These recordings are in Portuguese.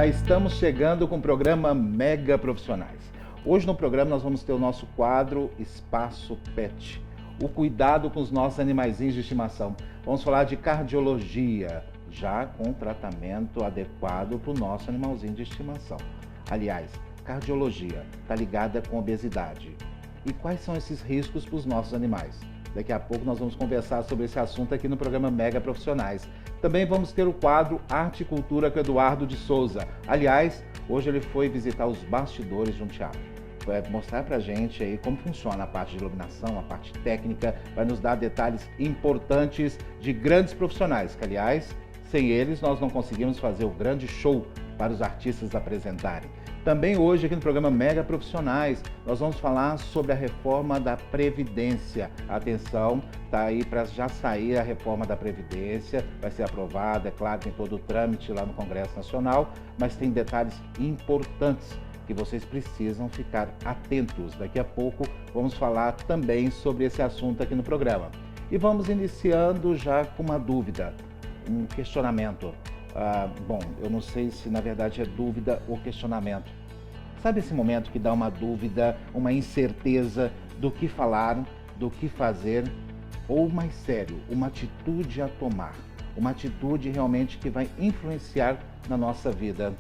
já estamos chegando com o programa Mega Profissionais. Hoje no programa nós vamos ter o nosso quadro Espaço Pet, o cuidado com os nossos animaizinhos de estimação. Vamos falar de cardiologia, já com tratamento adequado para o nosso animalzinho de estimação. Aliás, cardiologia está ligada com obesidade. E quais são esses riscos para os nossos animais? Daqui a pouco nós vamos conversar sobre esse assunto aqui no programa Mega Profissionais. Também vamos ter o quadro Arte e Cultura com Eduardo de Souza. Aliás, hoje ele foi visitar os bastidores de um teatro. Vai mostrar pra gente aí como funciona a parte de iluminação, a parte técnica, vai nos dar detalhes importantes de grandes profissionais, que aliás, sem eles nós não conseguimos fazer o grande show para os artistas apresentarem. Também hoje aqui no programa Mega Profissionais, nós vamos falar sobre a reforma da Previdência. Atenção, tá aí para já sair a reforma da Previdência, vai ser aprovada, é claro, tem todo o trâmite lá no Congresso Nacional, mas tem detalhes importantes que vocês precisam ficar atentos. Daqui a pouco vamos falar também sobre esse assunto aqui no programa. E vamos iniciando já com uma dúvida, um questionamento. Bom, eu não sei se na verdade é dúvida ou questionamento. Sabe esse momento que dá uma dúvida, uma incerteza do que falar, do que fazer, ou mais sério, uma atitude a tomar, uma atitude realmente que vai influenciar na nossa vida.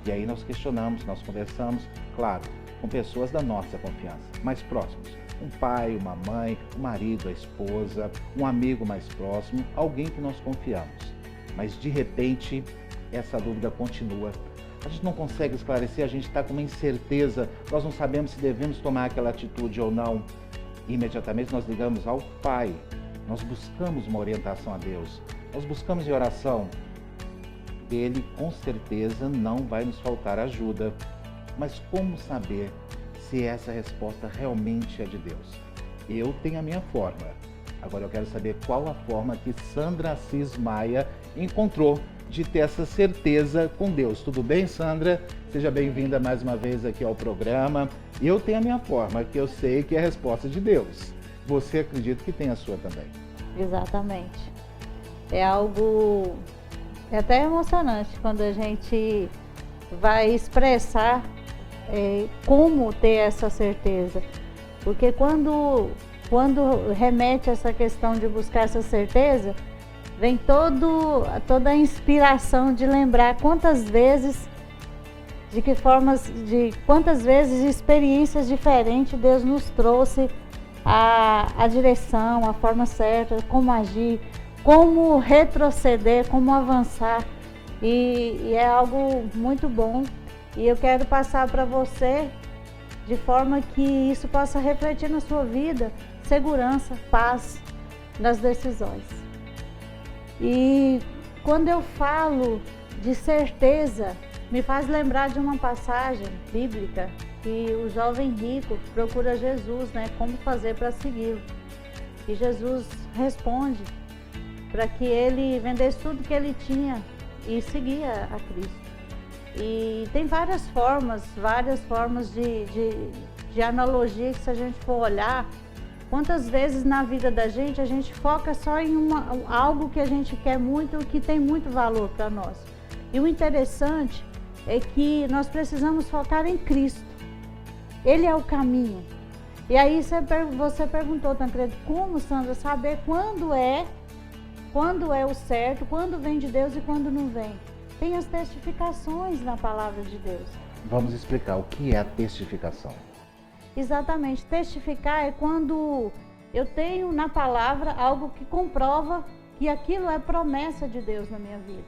E aí nós questionamos, nós conversamos, claro, com pessoas da nossa confiança, mais próximos. Um pai, uma mãe, um marido, a esposa, um amigo mais próximo, alguém que nós confiamos. Mas de repente, essa dúvida continua. A gente não consegue esclarecer, a gente está com uma incerteza, nós não sabemos se devemos tomar aquela atitude ou não. Imediatamente nós ligamos ao Pai, nós buscamos uma orientação a Deus, nós buscamos em oração. Ele com certeza não vai nos faltar ajuda. Mas como saber se essa resposta realmente é de Deus? Eu tenho a minha forma. Agora eu quero saber qual a forma que Sandra Assis Maia encontrou de ter essa certeza com Deus. Tudo bem, Sandra? Seja bem-vinda mais uma vez aqui ao programa. Eu tenho a minha forma, que eu sei que é a resposta de Deus. Você acredita que tem a sua também? Exatamente. É algo até emocionante quando a gente vai expressar como ter essa certeza. Porque quando remete a essa questão de buscar essa certeza, vem toda a inspiração de lembrar quantas vezes experiências diferentes Deus nos trouxe a direção, a forma certa, como agir, como retroceder, como avançar. E é algo muito bom. E eu quero passar para você de forma que isso possa refletir na sua vida, segurança, paz nas decisões. E quando eu falo de certeza, me faz lembrar de uma passagem bíblica que o jovem rico procura Jesus, como fazer para segui-lo. E Jesus responde para que ele vendesse tudo que ele tinha e seguia a Cristo. E tem várias formas de analogia que, se a gente for olhar, quantas vezes na vida da gente a gente foca só em algo que a gente quer muito, que tem muito valor para nós. E o interessante é que nós precisamos focar em Cristo. Ele é o caminho. E aí você perguntou, Tancredo, como, Sandra, saber quando é o certo, quando vem de Deus e quando não vem? Tem as testificações na palavra de Deus. Vamos explicar o que é a testificação. Exatamente. Testificar é quando eu tenho na palavra algo que comprova que aquilo é promessa de Deus na minha vida.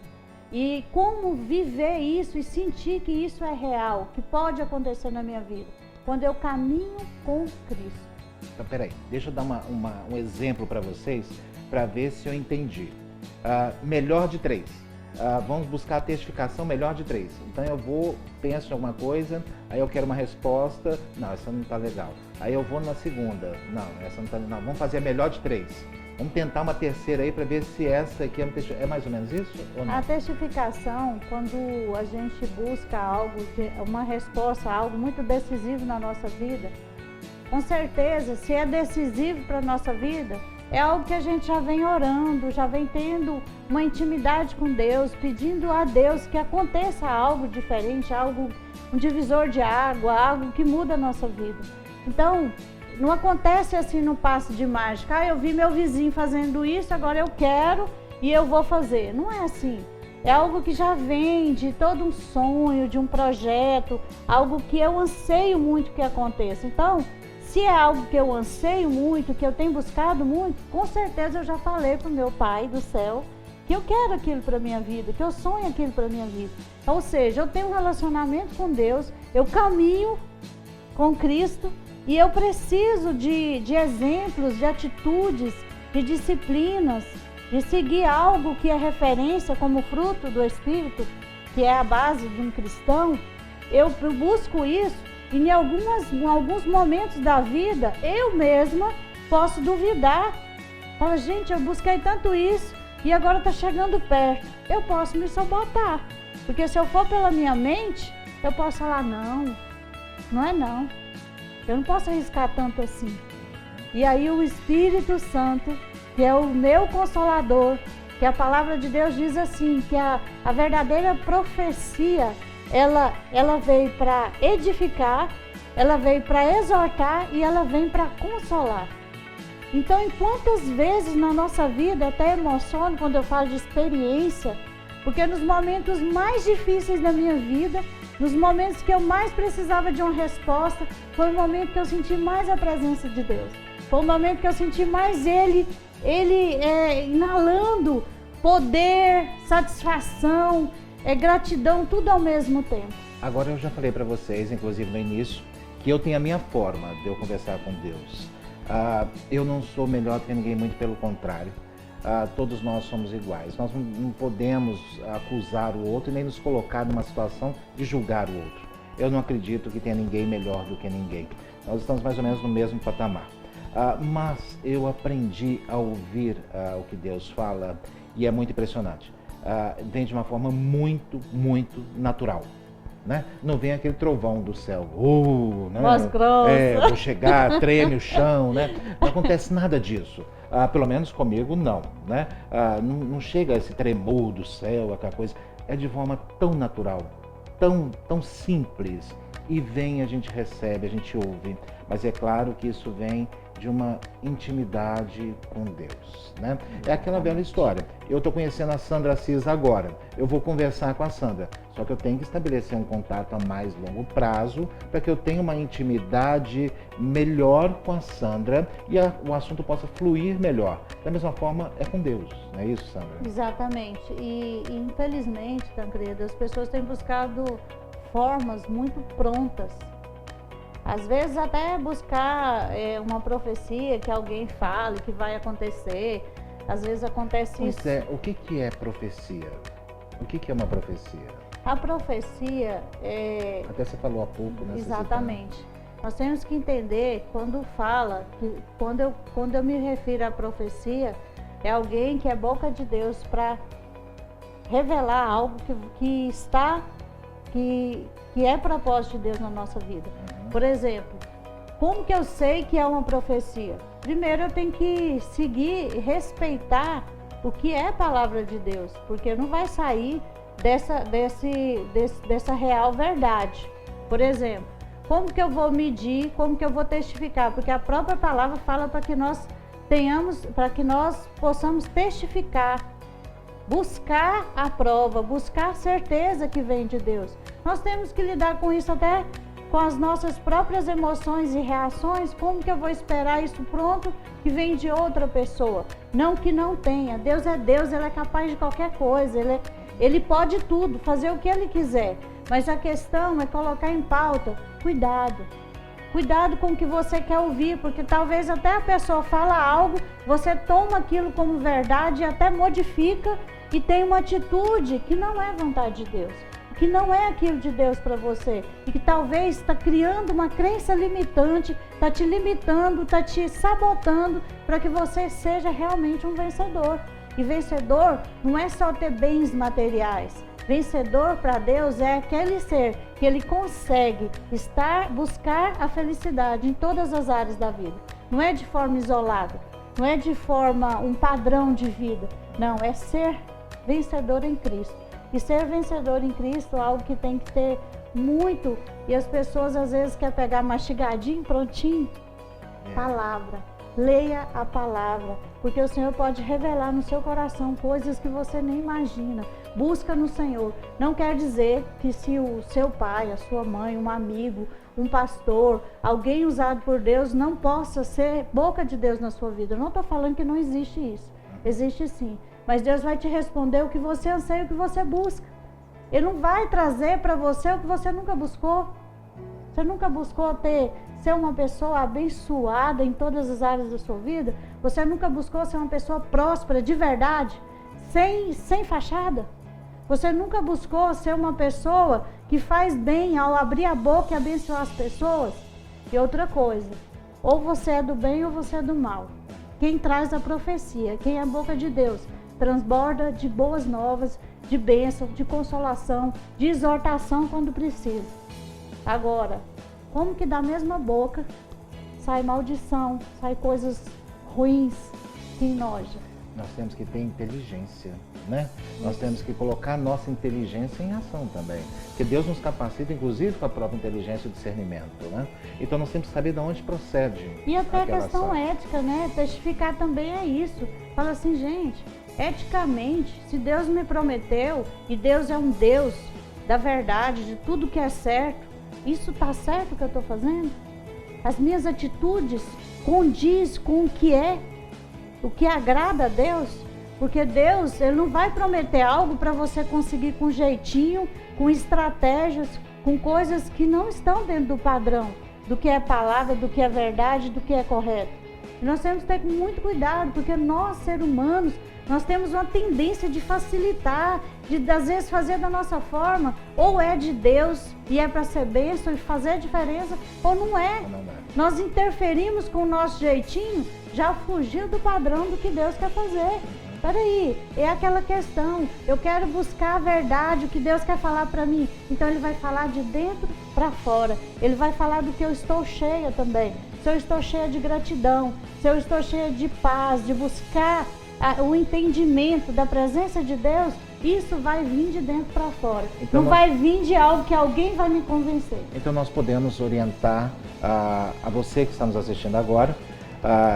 E como viver isso e sentir que isso é real, que pode acontecer na minha vida, quando eu caminho com Cristo. Então, peraí, deixa eu dar um exemplo para vocês, para ver se eu entendi. Melhor de 3. Vamos buscar a testificação melhor de 3. Então eu penso em alguma coisa, aí eu quero uma resposta, não, essa não está legal. Aí eu vou na segunda, não, essa não está legal. Vamos fazer a melhor de 3. Vamos tentar uma terceira aí para ver se essa aqui é mais ou menos isso ou não? A testificação, quando a gente busca algo, uma resposta, algo muito decisivo na nossa vida, com certeza, se é decisivo para a nossa vida, é algo que a gente já vem orando, já vem tendo uma intimidade com Deus, pedindo a Deus que aconteça algo diferente, um divisor de água, algo que muda a nossa vida. Então, não acontece assim no passe de mágica. Eu vi meu vizinho fazendo isso, agora eu quero e eu vou fazer. Não é assim. É algo que já vem de todo um sonho, de um projeto, algo que eu anseio muito que aconteça. Então, se é algo que eu anseio muito, que eu tenho buscado muito, com certeza eu já falei para o meu Pai do céu que eu quero aquilo para a minha vida, que eu sonho aquilo para a minha vida. Ou seja, eu tenho um relacionamento com Deus, eu caminho com Cristo e eu preciso de exemplos, de atitudes, de disciplinas, de seguir algo que é referência como fruto do Espírito, que é a base de um cristão. Eu busco isso e em alguns momentos da vida eu mesma posso duvidar. Fala, gente, eu busquei tanto isso e agora está chegando perto. Eu posso me sabotar, porque se eu for pela minha mente, eu posso falar, não é não. Eu não posso arriscar tanto assim. E aí o Espírito Santo, que é o meu consolador, que a palavra de Deus diz assim, que a verdadeira profecia, ela veio para edificar, ela veio para exortar e ela vem para consolar. Então, em quantas vezes na nossa vida, eu até emociono quando eu falo de experiência, porque nos momentos mais difíceis da minha vida, nos momentos que eu mais precisava de uma resposta, foi o momento que eu senti mais a presença de Deus. Foi o momento que eu senti mais Ele inalando poder, satisfação, gratidão, tudo ao mesmo tempo. Agora eu já falei para vocês, inclusive no início, que eu tenho a minha forma de eu conversar com Deus. Eu não sou melhor que ninguém, muito pelo contrário. Todos nós somos iguais. Nós não podemos acusar o outro e nem nos colocar numa situação de julgar o outro. Eu não acredito que tenha ninguém melhor do que ninguém. Nós estamos mais ou menos no mesmo patamar. Mas eu aprendi a ouvir o que Deus fala e é muito impressionante. Vem de uma forma muito, muito natural. Né? Não vem aquele trovão do céu. Né? Voz grossa. Vou chegar, treme o chão. Né? Não acontece nada disso. Pelo menos comigo, não. Né? Não chega esse tremor do céu, aquela coisa. É de forma tão natural, tão simples. E vem, a gente recebe, a gente ouve. Mas é claro que isso vem de uma intimidade com Deus, né? É aquela velha história. Eu estou conhecendo a Sandra Assis agora. Eu vou conversar com a Sandra. Só que eu tenho que estabelecer um contato a mais longo prazo para que eu tenha uma intimidade melhor com a Sandra e o assunto possa fluir melhor. Da mesma forma, é com Deus. Não é isso, Sandra? Exatamente. E infelizmente, Tancredo, as pessoas têm buscado formas muito prontas. Às vezes até buscar uma profecia que alguém fale que vai acontecer. Às vezes acontece isso. O que é profecia? O que é uma profecia? A profecia é... Até você falou há pouco, né? Exatamente. Nós temos que entender quando fala, quando eu me refiro à profecia, é alguém que é boca de Deus para revelar algo que é propósito de Deus na nossa vida. Por exemplo, como que eu sei que é uma profecia? Primeiro eu tenho que seguir e respeitar o que é a palavra de Deus, porque não vai sair dessa real verdade. Por exemplo, como que eu vou medir, como que eu vou testificar? Porque a própria palavra fala para que nós possamos testificar, buscar a prova, buscar a certeza que vem de Deus. Nós temos que lidar com isso até com as nossas próprias emoções e reações. Como que eu vou esperar isso pronto que vem de outra pessoa? Não que não tenha. Deus é Deus, Ele é capaz de qualquer coisa, Ele pode tudo, fazer o que Ele quiser. Mas a questão é colocar em pauta, cuidado. Cuidado com o que você quer ouvir, porque talvez até a pessoa fala algo, você toma aquilo como verdade e até modifica e tem uma atitude que não é vontade de Deus, que não é aquilo de Deus para você e que talvez está criando uma crença limitante, está te limitando, está te sabotando para que você seja realmente um vencedor. E vencedor não é só ter bens materiais. Vencedor para Deus é aquele ser que ele consegue buscar a felicidade em todas as áreas da vida. Não é de forma isolada. não é de forma, um padrão de vida. Não, é ser vencedor em Cristo. E ser vencedor em Cristo é algo que tem que ter muito, e as pessoas às vezes querem pegar mastigadinho, prontinho. Palavra. Leia a palavra, porque o Senhor pode revelar no seu coração coisas que você nem imagina. Busca no Senhor. Não quer dizer que se o seu pai, a sua mãe, um amigo, um pastor, alguém usado por Deus não possa ser boca de Deus na sua vida. Eu não estou falando que não existe isso. Existe sim. Mas Deus vai te responder o que você anseia, o que você busca. Ele não vai trazer para você o que você nunca buscou. Você nunca buscou ser uma pessoa abençoada em todas as áreas da sua vida? Você nunca buscou ser uma pessoa próspera de verdade, sem fachada? Você nunca buscou ser uma pessoa que faz bem ao abrir a boca e abençoar as pessoas? E outra coisa, ou você é do bem ou você é do mal. Quem traz a profecia, quem é a boca de Deus, transborda de boas novas, de bênção, de consolação, de exortação quando precisa. Agora, como que da mesma boca sai maldição, sai coisas ruins que enoja? Nós temos que ter inteligência, né? Nós temos que colocar a nossa inteligência em ação também. Porque Deus nos capacita, inclusive, com a própria inteligência e o discernimento, né? Então nós temos que saber de onde procede. E até a questão ação. ética, né? Testificar também é isso. Fala assim, gente, eticamente, se Deus me prometeu, e Deus é um Deus da verdade, de tudo que é certo, isso está certo o que eu estou fazendo? As minhas atitudes condiz com o que agrada a Deus? Porque Deus, Ele não vai prometer algo para você conseguir com jeitinho, com estratégias, com coisas que não estão dentro do padrão, do que é palavra, do que é verdade, do que é correto. E nós temos que ter muito cuidado, porque nós, seres humanos, nós temos uma tendência de facilitar, de às vezes fazer da nossa forma, ou é de Deus e é para ser bênção e fazer a diferença, ou não é. Nós interferimos com o nosso jeitinho, já fugiu do padrão do que Deus quer fazer. Peraí, é aquela questão, eu quero buscar a verdade, o que Deus quer falar para mim. Então Ele vai falar de dentro para fora, Ele vai falar do que eu estou cheia também. Se eu estou cheia de gratidão, se eu estou cheia de paz, de buscar o entendimento da presença de Deus, isso vai vir de dentro para fora. Então não vai vir de algo que alguém vai me convencer. Então nós podemos orientar a você que está nos assistindo agora,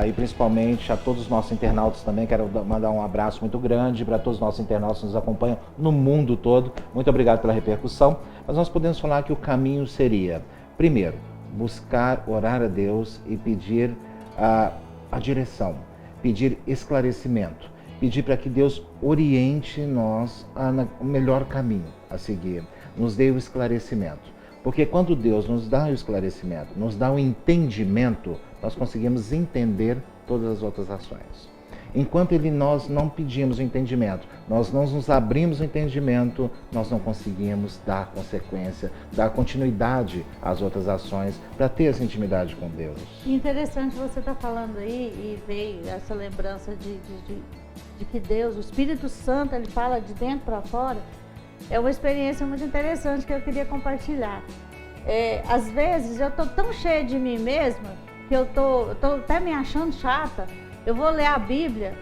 e principalmente a todos os nossos internautas também. Quero mandar um abraço muito grande para todos os nossos internautas que nos acompanham no mundo todo. Muito obrigado pela repercussão. Mas nós podemos falar que o caminho seria, primeiro, buscar orar a Deus e pedir a direção, pedir esclarecimento, pedir para que Deus oriente nós ao melhor caminho a seguir, nos dê o esclarecimento. Porque quando Deus nos dá o esclarecimento, nos dá o entendimento, nós conseguimos entender todas as outras ações. Enquanto nós não pedimos o entendimento, nós não nos abrimos o entendimento, nós não conseguimos dar consequência, dar continuidade às outras ações para ter essa intimidade com Deus. Interessante você estar falando aí, e veio essa lembrança de que Deus, o Espírito Santo, Ele fala de dentro para fora. É uma experiência muito interessante que eu queria compartilhar. Às vezes eu estou tão cheia de mim mesma que eu tô até me achando chata. Eu vou ler a Bíblia,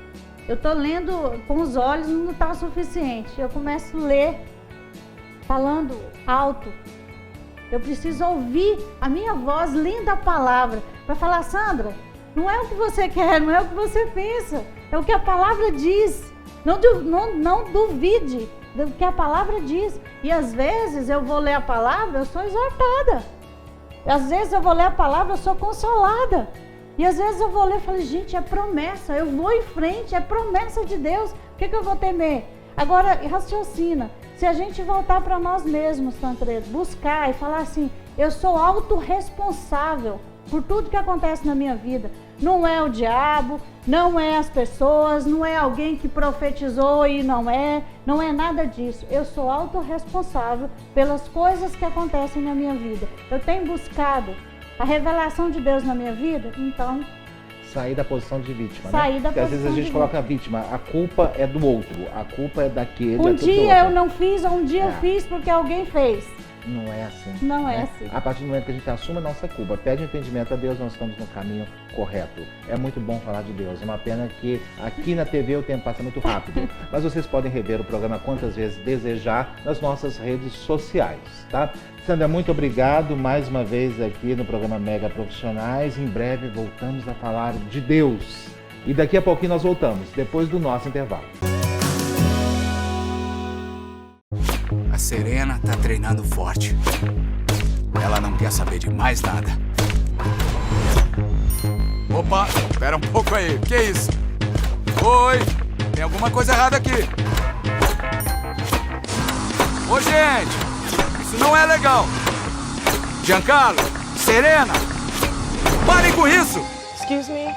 eu estou lendo com os olhos, não está o suficiente. Eu começo a ler falando alto. Eu preciso ouvir a minha voz lendo a palavra para falar: Sandra, não é o que você quer, não é o que você pensa, é o que a palavra diz. Não duvide do que a palavra diz. E às vezes eu vou ler a palavra, eu sou exortada. Às vezes eu vou ler a palavra, eu sou consolada. E às vezes eu vou ler e falo: gente, é promessa, eu vou em frente, é promessa de Deus, o que eu vou temer? Agora, raciocina, se a gente voltar para nós mesmos, Tancredo, buscar e falar assim: eu sou autorresponsável por tudo que acontece na minha vida. Não é o diabo, não é as pessoas, não é alguém que profetizou e não é nada disso. Eu sou autorresponsável pelas coisas que acontecem na minha vida. Eu tenho buscado a revelação de Deus na minha vida, então... Sair da posição de vítima, Sair da Porque às vezes a gente coloca a vítima, a culpa é do outro, a culpa é daquele. Um dia eu não fiz, ou um dia eu fiz porque alguém fez. Não é assim. Não é né? assim. A partir do momento que a gente assume a nossa culpa, pede entendimento a Deus, nós estamos no caminho correto. É muito bom falar de Deus. É uma pena que aqui na TV o tempo passa muito rápido. Mas vocês podem rever o programa quantas vezes desejar nas nossas redes sociais, tá? Sandra, muito obrigado mais uma vez aqui no programa Mega Profissionais. Em breve voltamos a falar de Deus. E daqui a pouquinho nós voltamos, depois do nosso intervalo. A Serena tá treinando forte. Ela não quer saber de mais nada. Opa, espera um pouco aí. Que isso? Oi, tem alguma coisa errada aqui. Ô, gente, isso não é legal. Giancarlo, Serena, parem com isso. Excuse me?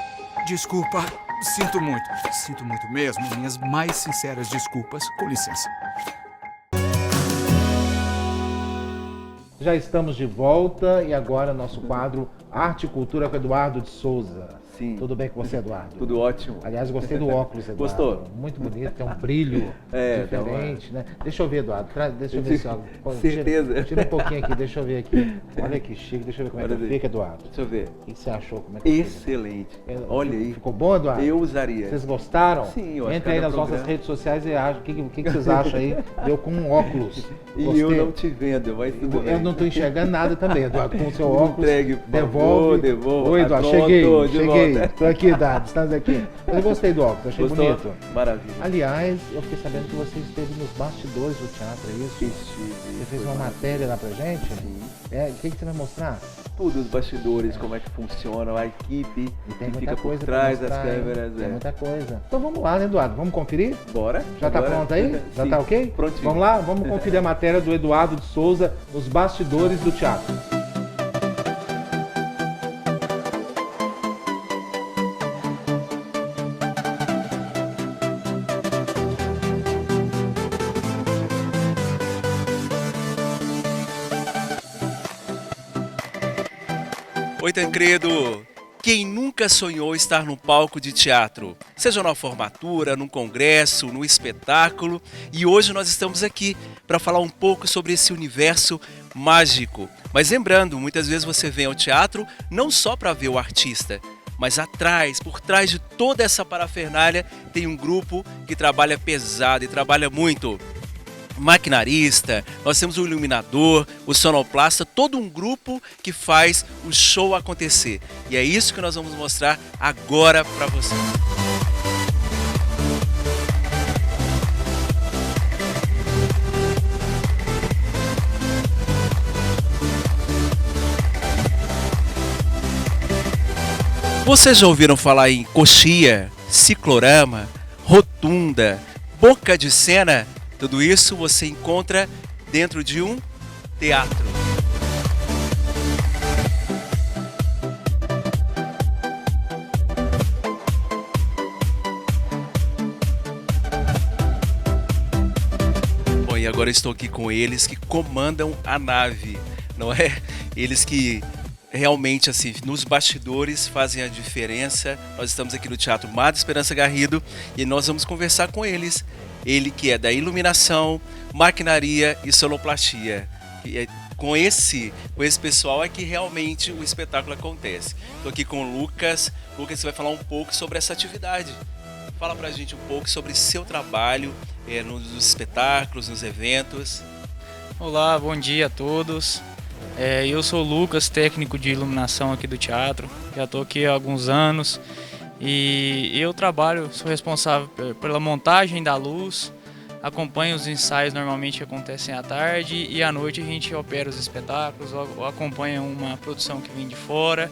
Desculpa, sinto muito mesmo. Minhas mais sinceras desculpas. Com licença. Já estamos de volta e agora nosso quadro Arte e Cultura com Eduardo de Souza. Sim. Tudo bem com você, Eduardo? Tudo ótimo. Aliás, gostei do óculos, Eduardo. Gostou? Muito bonito, tem um brilho diferente, né? Deixa eu ver, Eduardo. Deixa eu ver se algo. Certeza. Tira um pouquinho aqui, deixa eu ver aqui. Olha que chique, deixa eu ver como é que fica, Eduardo. Deixa eu ver. O que você achou? Como é que Excelente. fica? Olha aí. Ficou bom, Eduardo? Eu usaria. Vocês gostaram? Sim, eu acho Entra que aí cada nas nossas programa- redes sociais e acha. O que vocês acham aí? Eu com um óculos. E Gostei. eu não te vendo, mas tudo bem. Eu não estou enxergando nada também, Eduardo. Com o seu óculos. Entregue, por devolve. favor, devolva. Oi, Eduardo, Tá pronto, cheguei. de Cheguei. volta. Estou aqui, Eduardo. Estamos aqui. Mas eu gostei do óculos, achei Gostou? bonito. Maravilha. Aliás, eu fiquei sabendo que você esteve nos bastidores do teatro, é isso? Você fez uma matéria lá pra gente? Sim. O que você vai mostrar? Tudo, os bastidores, como é que funcionam, a equipe E tem que muita fica por coisa pra trás das mostrar, hein? câmeras. Tem muita coisa. Então vamos lá, né, Eduardo? Vamos conferir? Bora? Já tá Agora? pronto aí? Já Sim, tá ok? Prontinho. Vamos lá? Vamos conferir a matéria do Eduardo de Souza nos bastidores do teatro. Oi, Tancredo! Quem nunca sonhou estar num palco de teatro? Seja numa formatura, num congresso, num espetáculo. E hoje nós estamos aqui para falar um pouco sobre esse universo mágico. Mas lembrando, muitas vezes você vem ao teatro não só para ver o artista, mas atrás, por trás de toda essa parafernália, tem um grupo que trabalha pesado e trabalha muito. Maquinarista, nós temos o iluminador, o sonoplasta, todo um grupo que faz o show acontecer. E é isso que nós vamos mostrar agora para vocês. Vocês já ouviram falar em coxia, ciclorama, rotunda, boca de cena? Tudo isso você encontra dentro de um teatro. Bom, e agora eu estou aqui com eles que comandam a nave, não é? Eles que realmente, assim, nos bastidores fazem a diferença. Nós estamos aqui no Teatro Madre Esperança Garrido e nós vamos conversar com eles. Ele que é da iluminação, maquinaria e sonoplastia. E é com esse pessoal é que realmente o espetáculo acontece. Estou aqui com o Lucas. Lucas, você vai falar um pouco sobre essa atividade. Fala pra gente um pouco sobre seu trabalho nos espetáculos, nos eventos. Olá, bom dia a todos. Eu sou o Lucas, técnico de iluminação aqui do teatro. Já estou aqui há alguns anos. E eu sou responsável pela montagem da luz, acompanho os ensaios normalmente que acontecem à tarde e à noite a gente opera os espetáculos, ou acompanha uma produção que vem de fora.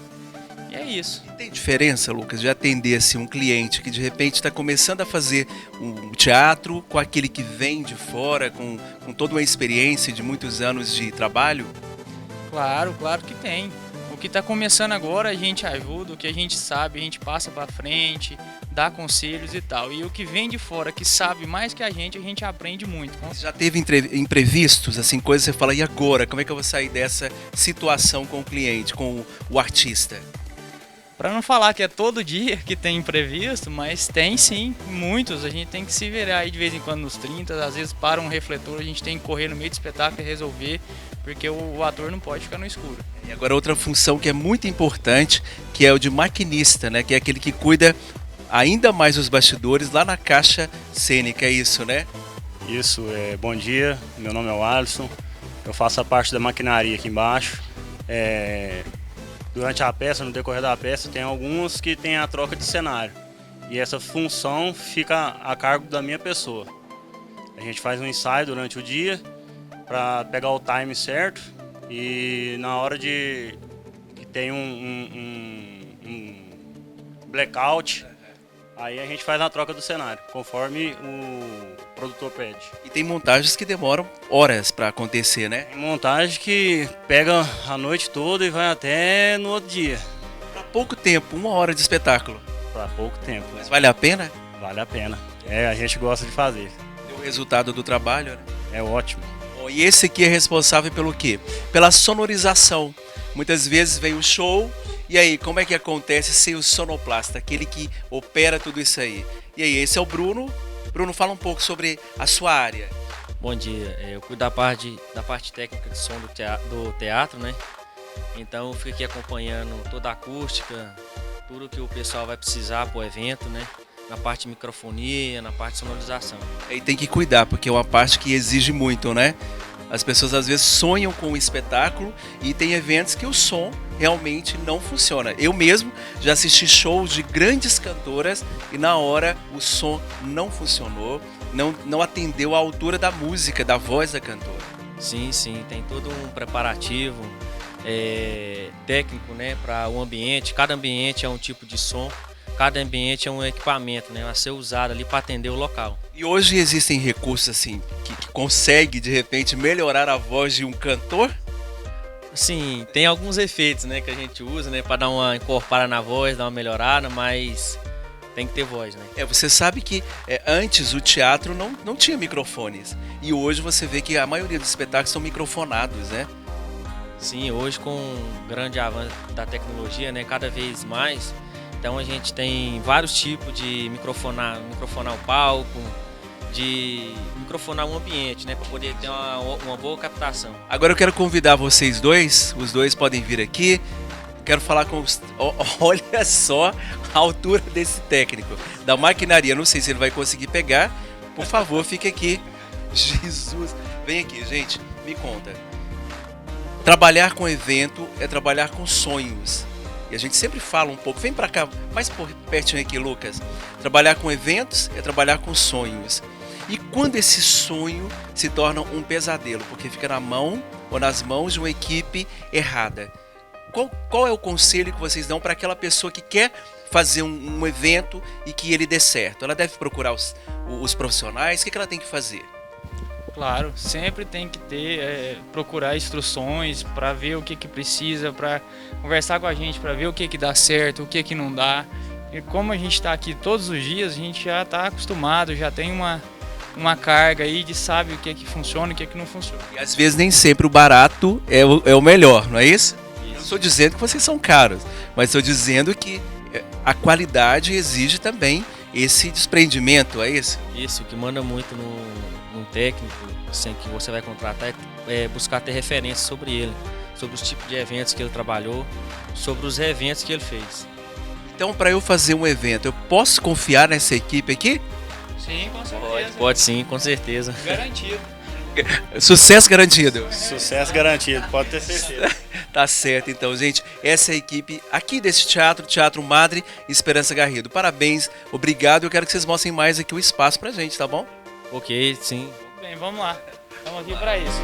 E é isso. E tem diferença, Lucas, de atender assim, um cliente que de repente está começando a fazer um teatro com aquele que vem de fora, com toda uma experiência de muitos anos de trabalho? Claro que tem. O que está começando agora a gente ajuda, o que a gente sabe a gente passa para frente, dá conselhos e tal. E o que vem de fora, que sabe mais que a gente aprende muito. Já teve imprevistos, assim, coisas que você fala, e agora? Como é que eu vou sair dessa situação com o cliente, com o artista? Para não falar que é todo dia que tem imprevisto, mas tem sim, muitos. A gente tem que se virar aí de vez em quando nos 30, às vezes para um refletor, a gente tem que correr no meio do espetáculo e resolver, porque o ator não pode ficar no escuro. E agora outra função que é muito importante, que é o de maquinista, né? Que é aquele que cuida ainda mais dos bastidores lá na caixa cênica, é isso, né? Isso, bom dia, meu nome é o Alisson, eu faço a parte da maquinaria aqui embaixo. Durante a peça, no decorrer da peça, tem alguns que tem a troca de cenário. E essa função fica a cargo da minha pessoa. A gente faz um ensaio durante o dia para pegar o time certo e na hora que tem um blackout, aí a gente faz a troca do cenário, conforme o produtor pede. E tem montagens que demoram horas para acontecer, né? Tem montagem que pega a noite toda e vai até no outro dia. Para pouco tempo, 1 hora de espetáculo. Para pouco tempo. Mas vale a pena? Vale a pena. A gente gosta de fazer. O resultado do trabalho, né? É ótimo. Bom, e esse aqui é responsável pelo quê? Pela sonorização. Muitas vezes vem o show, e aí, como é que acontece sem o sonoplasta, aquele que opera tudo isso aí? E aí, esse é o Bruno. Bruno, fala um pouco sobre a sua área. Bom dia, eu cuido da parte técnica de som do teatro, né? Então eu fico aqui acompanhando toda a acústica, tudo que o pessoal vai precisar para o evento, né? Na parte de microfonia, na parte de sonorização. E tem que cuidar, porque é uma parte que exige muito, né? As pessoas às vezes sonham com o espetáculo e tem eventos que o som realmente não funciona. Eu mesmo já assisti shows de grandes cantoras e na hora o som não funcionou, não atendeu à altura da música, da voz da cantora. Sim, tem todo um preparativo técnico, né, para o ambiente. Cada ambiente é um tipo de som, cada ambiente é um equipamento, né, a ser usado ali para atender o local. E hoje existem recursos assim que consegue de repente melhorar a voz de um cantor? Sim, tem alguns efeitos, né, que a gente usa, né, para dar uma encorpada na voz, dar uma melhorada, mas tem que ter voz, né? Você sabe que antes o teatro não tinha microfones e hoje você vê que a maioria dos espetáculos são microfonados, né? Sim, hoje com o grande avanço da tecnologia, né, cada vez mais, então a gente tem vários tipos de microfonar o palco, de microfonar um ambiente, né, para poder ter uma boa captação. Agora eu quero convidar vocês dois, os dois podem vir aqui. Quero falar com os... Olha só a altura desse técnico da maquinaria. Não sei se ele vai conseguir pegar. Por favor, fique aqui. Jesus, vem aqui, gente, me conta. Trabalhar com evento é trabalhar com sonhos. E a gente sempre fala um pouco, vem pra cá, mais pertinho aqui, Lucas. Trabalhar com eventos é trabalhar com sonhos. E quando esse sonho se torna um pesadelo, porque fica na mão ou nas mãos de uma equipe errada. Qual é o conselho que vocês dão para aquela pessoa que quer fazer um evento e que ele dê certo? Ela deve procurar os profissionais? O que ela tem que fazer? Claro, sempre tem que ter, procurar instruções para ver o que precisa, para conversar com a gente, para ver o que dá certo, o que não dá. E como a gente está aqui todos os dias, a gente já está acostumado, já tem uma carga aí de sabe o que funciona e o que não funciona. E às vezes nem sempre o barato é o melhor, não é isso? Eu não estou dizendo que vocês são caros, mas estou dizendo que a qualidade exige também esse desprendimento, é isso? Isso, o que manda muito num técnico, sem que você vai contratar, é buscar ter referência sobre ele, sobre os tipos de eventos que ele trabalhou, sobre os eventos que ele fez. Então, para eu fazer um evento, eu posso confiar nessa equipe aqui? Sim, com certeza. Pode sim, com certeza. Garantido. Sucesso garantido. Sucesso garantido, pode ter certeza. Tá certo, então, gente. Essa é a equipe aqui desse Teatro Madre Esperança Garrido. Parabéns, obrigado. Eu quero que vocês mostrem mais aqui o espaço pra gente, tá bom? Ok, sim. Bem, vamos lá. Estamos aqui para isso.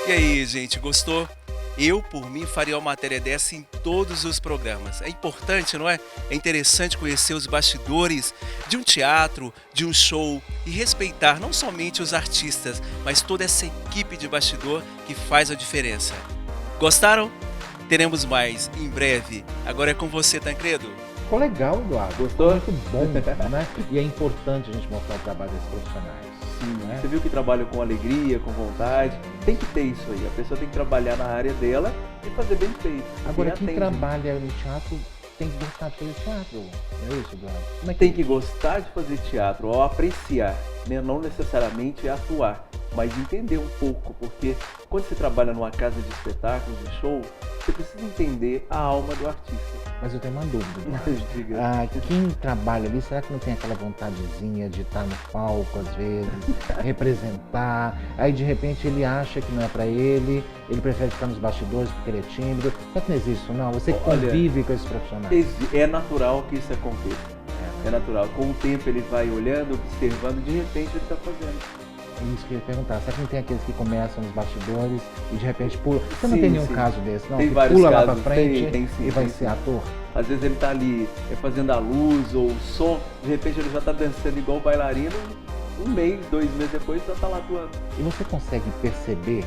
E aí, gente, gostou? Eu, por mim, faria uma matéria dessa em todos os programas. É importante, não é? É interessante conhecer os bastidores de um teatro, de um show e respeitar não somente os artistas, mas toda essa equipe de bastidor que faz a diferença. Gostaram? Teremos mais em breve. Agora é com você, Tancredo. ficou legal, Eduardo. Gostou? Ficou muito bom, né? E é importante a gente mostrar o trabalho desses profissionais. Sim, né? você viu que trabalham com alegria, com vontade. Tem que ter isso aí. A pessoa tem que trabalhar na área dela e fazer bem feito. Agora, quem atende. trabalha no teatro tem que gostar de fazer teatro. Não é isso, Eduardo? Como é Tem que gostar de fazer teatro, ou apreciar, né? Não necessariamente atuar, mas entender um pouco, porque quando você trabalha numa casa de espetáculos, de show, você precisa entender a alma do artista. Mas eu tenho uma dúvida, Eduardo. Diga. Quem trabalha ali, será que não tem aquela vontadezinha de estar no palco, às vezes, representar? Aí, de repente, ele acha que não é pra ele prefere ficar nos bastidores porque ele é tímido. Será que não existe isso, não? Você convive com esses profissionais. É natural que isso aconteça. É natural. Com o tempo ele vai olhando, observando, de repente ele está fazendo. É isso que eu ia perguntar. Será que não tem aqueles que começam nos bastidores e de repente pula? Você não Sim, tem nenhum sim. caso desse, não? Tem Que vários pula lá casos, pra frente tem sim, e vai tem ser sim. ator? Às vezes ele está ali fazendo a luz ou o som, de repente ele já está dançando igual bailarino, 1 mês, 2 meses depois já está lá atuando. E você consegue perceber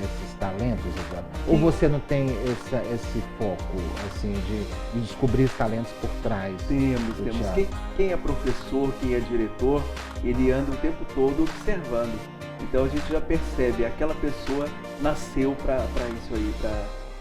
esses talentos, Eduardo? Ou você não tem esse foco, assim, de descobrir os talentos por trás? Temos. teatro? Quem é professor, quem é diretor, ele anda o tempo todo observando. Então a gente já percebe, aquela pessoa nasceu para isso aí,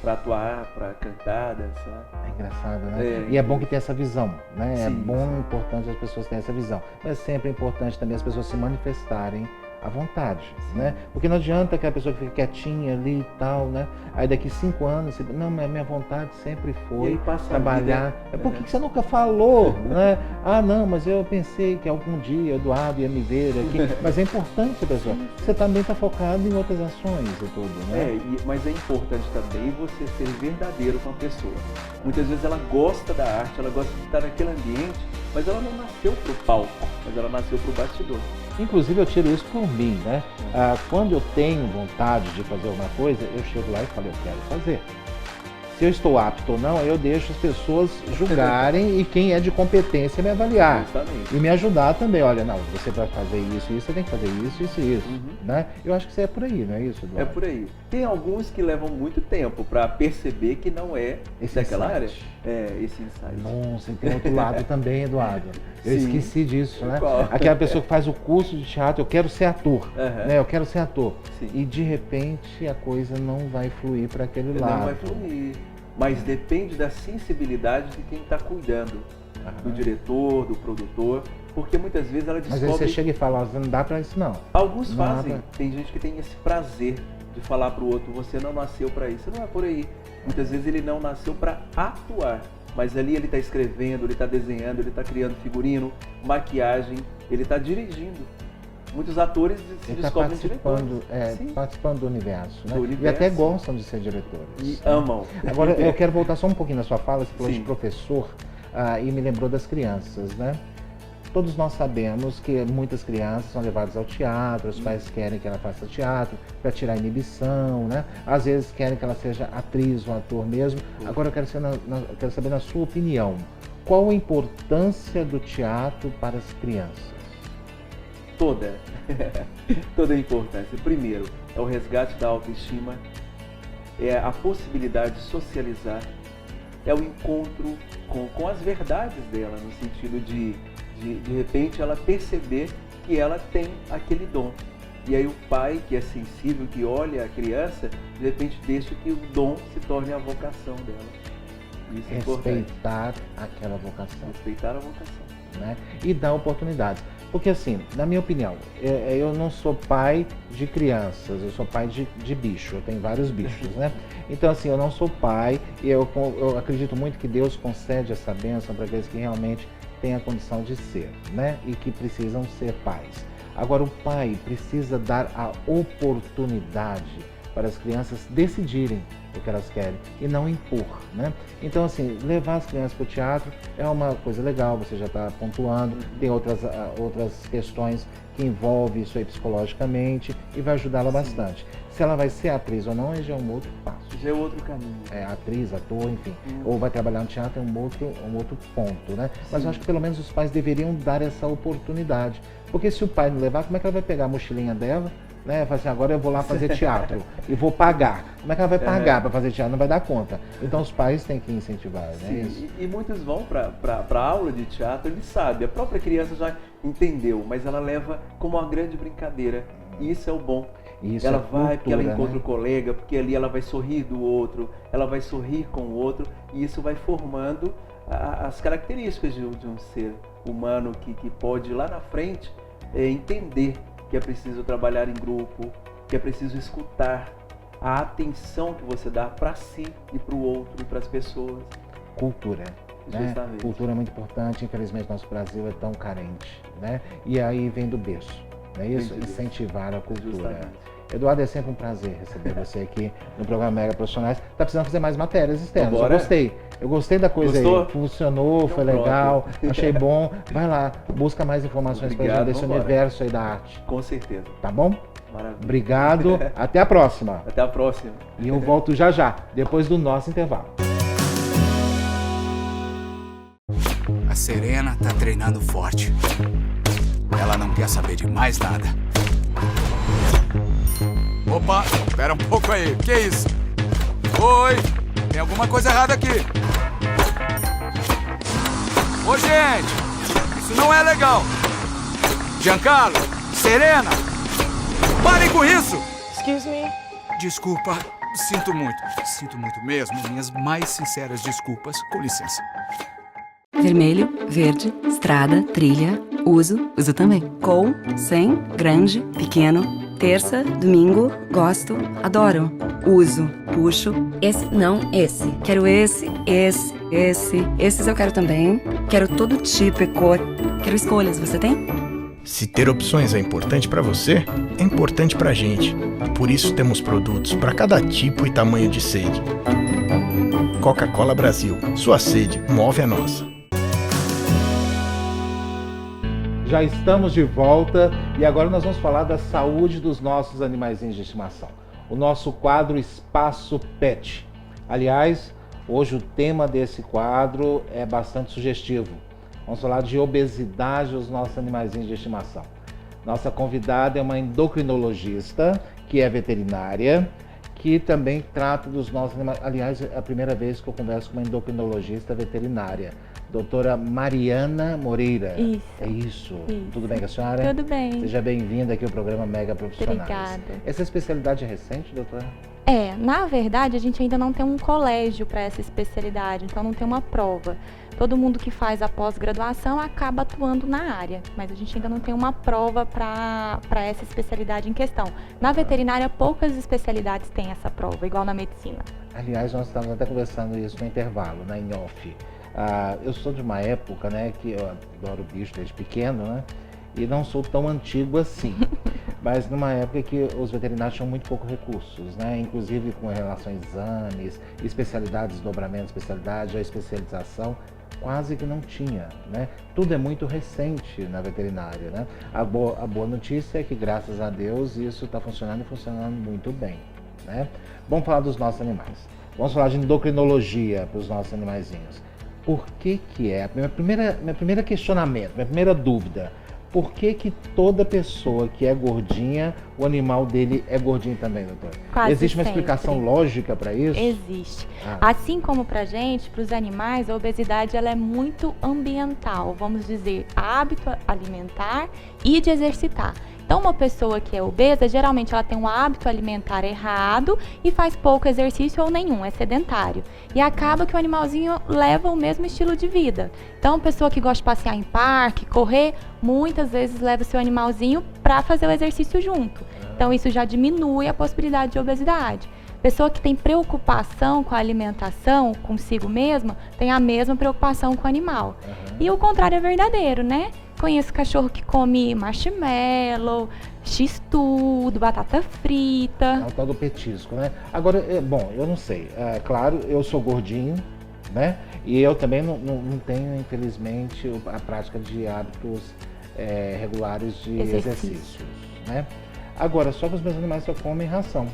para atuar, para cantar, dançar. É engraçado, né? E é bom que tenha essa visão, né? Sim. É bom e importante as pessoas terem essa visão. Mas é sempre importante também as pessoas se manifestarem à vontade, né? Porque não adianta aquela pessoa que fica quietinha ali e tal, né? Aí daqui 5 anos, você... não, mas minha vontade sempre E foi aí passa a trabalhar. vida. Por que você nunca falou, né? Ah, não, mas eu pensei que algum dia o Eduardo ia me ver aqui. Mas é importante, pessoal. Você também está focado em outras ações e tudo, né? Mas é importante também você ser verdadeiro com a pessoa. Muitas vezes ela gosta da arte, ela gosta de estar naquele ambiente, mas ela não nasceu pro palco, mas ela nasceu pro bastidor. Inclusive eu tiro isso por mim, né? Quando eu tenho vontade de fazer alguma coisa, eu chego lá e falo, eu quero fazer. Se eu estou apto ou não, aí eu deixo as pessoas julgarem e quem é de competência me avaliar. Justamente. E me ajudar também. Olha, não, você vai fazer isso, você tem que fazer isso e isso. Né? Eu acho que isso é por aí, não é isso, Eduardo? É por aí. Tem alguns que levam muito tempo para perceber que não é daquela área. Esse insight. Nossa, e tem outro lado também, Eduardo. Eu Sim. esqueci disso, né? Qual? Aquela pessoa que faz o curso de teatro, eu quero ser ator. Né? Eu quero ser ator. Sim. E de repente a coisa não vai fluir para aquele lado. Não vai fluir. Mas depende da sensibilidade de quem está cuidando. Do diretor, do produtor. Porque muitas vezes ela descobre... Mas aí você chega e fala, não dá pra isso não. Alguns Não fazem. dá. Tem gente que tem esse prazer de falar pro outro, você não nasceu para isso. Não é por aí. Muitas vezes ele não nasceu para atuar. Mas ali ele está escrevendo, ele está desenhando, ele está criando figurino, maquiagem, ele está dirigindo. Muitos atores se Ele está descobrem diretores. participando do universo, né? Do E universo. até gostam de ser diretores. E né? amam. Agora, eu quero voltar só um pouquinho na sua fala, você falou Sim. de professor, e me lembrou das crianças, né? Todos nós sabemos que muitas crianças são levadas ao teatro, os pais querem que ela faça teatro para tirar a inibição, né? Às vezes querem que ela seja atriz ou ator mesmo. Agora eu quero saber na sua opinião, qual a importância do teatro para as crianças? Toda. Toda a importância. Primeiro, é o resgate da autoestima, é a possibilidade de socializar, é o encontro com as verdades dela, no sentido de repente ela perceber que ela tem aquele dom. E aí o pai, que é sensível, que olha a criança, de repente deixa que o dom se torne a vocação dela. Isso é importante. Respeitar aquela vocação. Respeitar a vocação. Né? E dar oportunidades. Porque assim, na minha opinião, eu não sou pai de crianças, eu sou pai de bicho, eu tenho vários bichos, né? Então assim, eu não sou pai e eu acredito muito que Deus concede essa bênção para aqueles que realmente têm a condição de ser, né? E que precisam ser pais. Agora o pai precisa dar a oportunidade para as crianças decidirem o que elas querem e não impor, né? Então assim, levar as crianças para o teatro é uma coisa legal, você já está pontuando, tem outras questões que envolvem isso aí psicologicamente e vai ajudá-la bastante. Se ela vai ser atriz ou não, aí já é um outro passo. Já é outro caminho. Atriz, ator, enfim, ou vai trabalhar no teatro é um outro ponto, né? Mas eu acho que pelo menos os pais deveriam dar essa oportunidade, porque se o pai não levar, como é que ela vai pegar a mochilinha dela, né? Fala assim, agora eu vou lá fazer teatro e vou pagar. Como é que ela vai pagar para fazer teatro? Não vai dar conta. Então os pais têm que incentivar, né? Sim, Isso. e muitos vão para a aula de teatro, ele sabe, a própria criança já entendeu, mas ela leva como uma grande brincadeira. E isso é o bom. Isso ela é vai cultura, porque ela encontra né? o colega, porque ali ela vai sorrir do outro, ela vai sorrir com o outro, e isso vai formando as características de um ser humano que pode lá na frente entender que é preciso trabalhar em grupo, que é preciso escutar, a atenção que você dá para si e para o outro e para as pessoas. Cultura. Né? Justamente. Cultura é muito importante, infelizmente nosso Brasil é tão carente, né? E aí vem do berço, não é isso? Vem do berço. Incentivar a cultura. Justamente. Eduardo, é sempre um prazer receber você aqui no programa Mega Profissionais. Tá precisando fazer mais matérias externas. Bora. Eu gostei da coisa. Gostou? Aí. Funcionou, Então foi pronto. legal, achei bom. Vai lá, busca mais informações pra gente Obrigado, desse vambora. universo aí da arte. Com certeza. Tá bom? Maravilha. Obrigado, até a próxima. Até a próxima. E eu volto já, depois do nosso intervalo. A Serena tá treinando forte. Ela não quer saber de mais nada. Opa, espera um pouco aí. Que isso? Oi, tem alguma coisa errada aqui. Ô, gente, isso não é legal. Giancarlo, Serena, parem com isso. Excuse me? Desculpa, sinto muito mesmo. Minhas mais sinceras desculpas. Com licença. Vermelho, verde, estrada, trilha, uso também. Com, sem, grande, pequeno, terça, domingo, gosto, adoro. Uso, puxo, esse não, esse. Quero esse. Esses eu quero também. Quero todo tipo e cor. Quero escolhas, você tem? Se ter opções é importante para você, é importante pra gente. Por isso temos produtos para cada tipo e tamanho de sede. Coca-Cola Brasil, sua sede move a nossa. Já estamos de volta e agora nós vamos falar da saúde dos nossos animaizinhos de estimação. O nosso quadro Espaço Pet. Aliás, hoje o tema desse quadro é bastante sugestivo. Vamos falar de obesidade dos nossos animaizinhos de estimação. Nossa convidada é uma endocrinologista, que é veterinária, que também trata dos nossos animais. Aliás, é a primeira vez que eu converso com uma endocrinologista veterinária. Doutora Mariana Moreira. Isso. É isso. Isso. Tudo bem com a senhora? Tudo bem. Seja bem-vinda aqui ao programa Mega Profissionais. Obrigada. Essa especialidade é recente, doutora? Na verdade, a gente ainda não tem um colégio para essa especialidade, então não tem uma prova. Todo mundo que faz a pós-graduação acaba atuando na área, mas a gente ainda não tem uma prova para essa especialidade em questão. Na veterinária, poucas especialidades têm essa prova, igual na medicina. Aliás, nós estávamos até conversando isso no intervalo, né, em off. Eu sou de uma época, né, que eu adoro bicho desde pequeno, né, e não sou tão antigo assim. Mas numa época que os veterinários tinham muito pouco recursos, né, inclusive com relação a exames, especialidades, desdobramento, especialidade, a especialização, quase que não tinha, né. Tudo é muito recente na veterinária, né. A boa notícia é que, graças a Deus, isso está funcionando e funcionando muito bem, né. Vamos falar dos nossos animais. Vamos falar de endocrinologia para os nossos animaizinhos. Por que é? Meu primeiro questionamento, minha primeira dúvida. Por que toda pessoa que é gordinha, o animal dele é gordinho também, doutor? Quase Existe uma sempre. explicação lógica para isso? Existe. Assim como para a gente, para os animais, a obesidade ela é muito ambiental, vamos dizer, hábito alimentar e de exercitar. Então, uma pessoa que é obesa, geralmente ela tem um hábito alimentar errado e faz pouco exercício ou nenhum, é sedentário. E acaba que o animalzinho leva o mesmo estilo de vida. Então, a pessoa que gosta de passear em parque, correr, muitas vezes leva o seu animalzinho para fazer o exercício junto. Então, isso já diminui a possibilidade de obesidade. Pessoa que tem preocupação com a alimentação consigo mesma, tem a mesma preocupação com o animal. E o contrário é verdadeiro, né? Conheço cachorro que come marshmallow, x-tudo, batata frita. É o tal do petisco, né? Agora, eu não sei. Claro, eu sou gordinho, né? E eu também não tenho, infelizmente, a prática de hábitos regulares de exercícios, né? Agora, só que os meus animais só comem ração.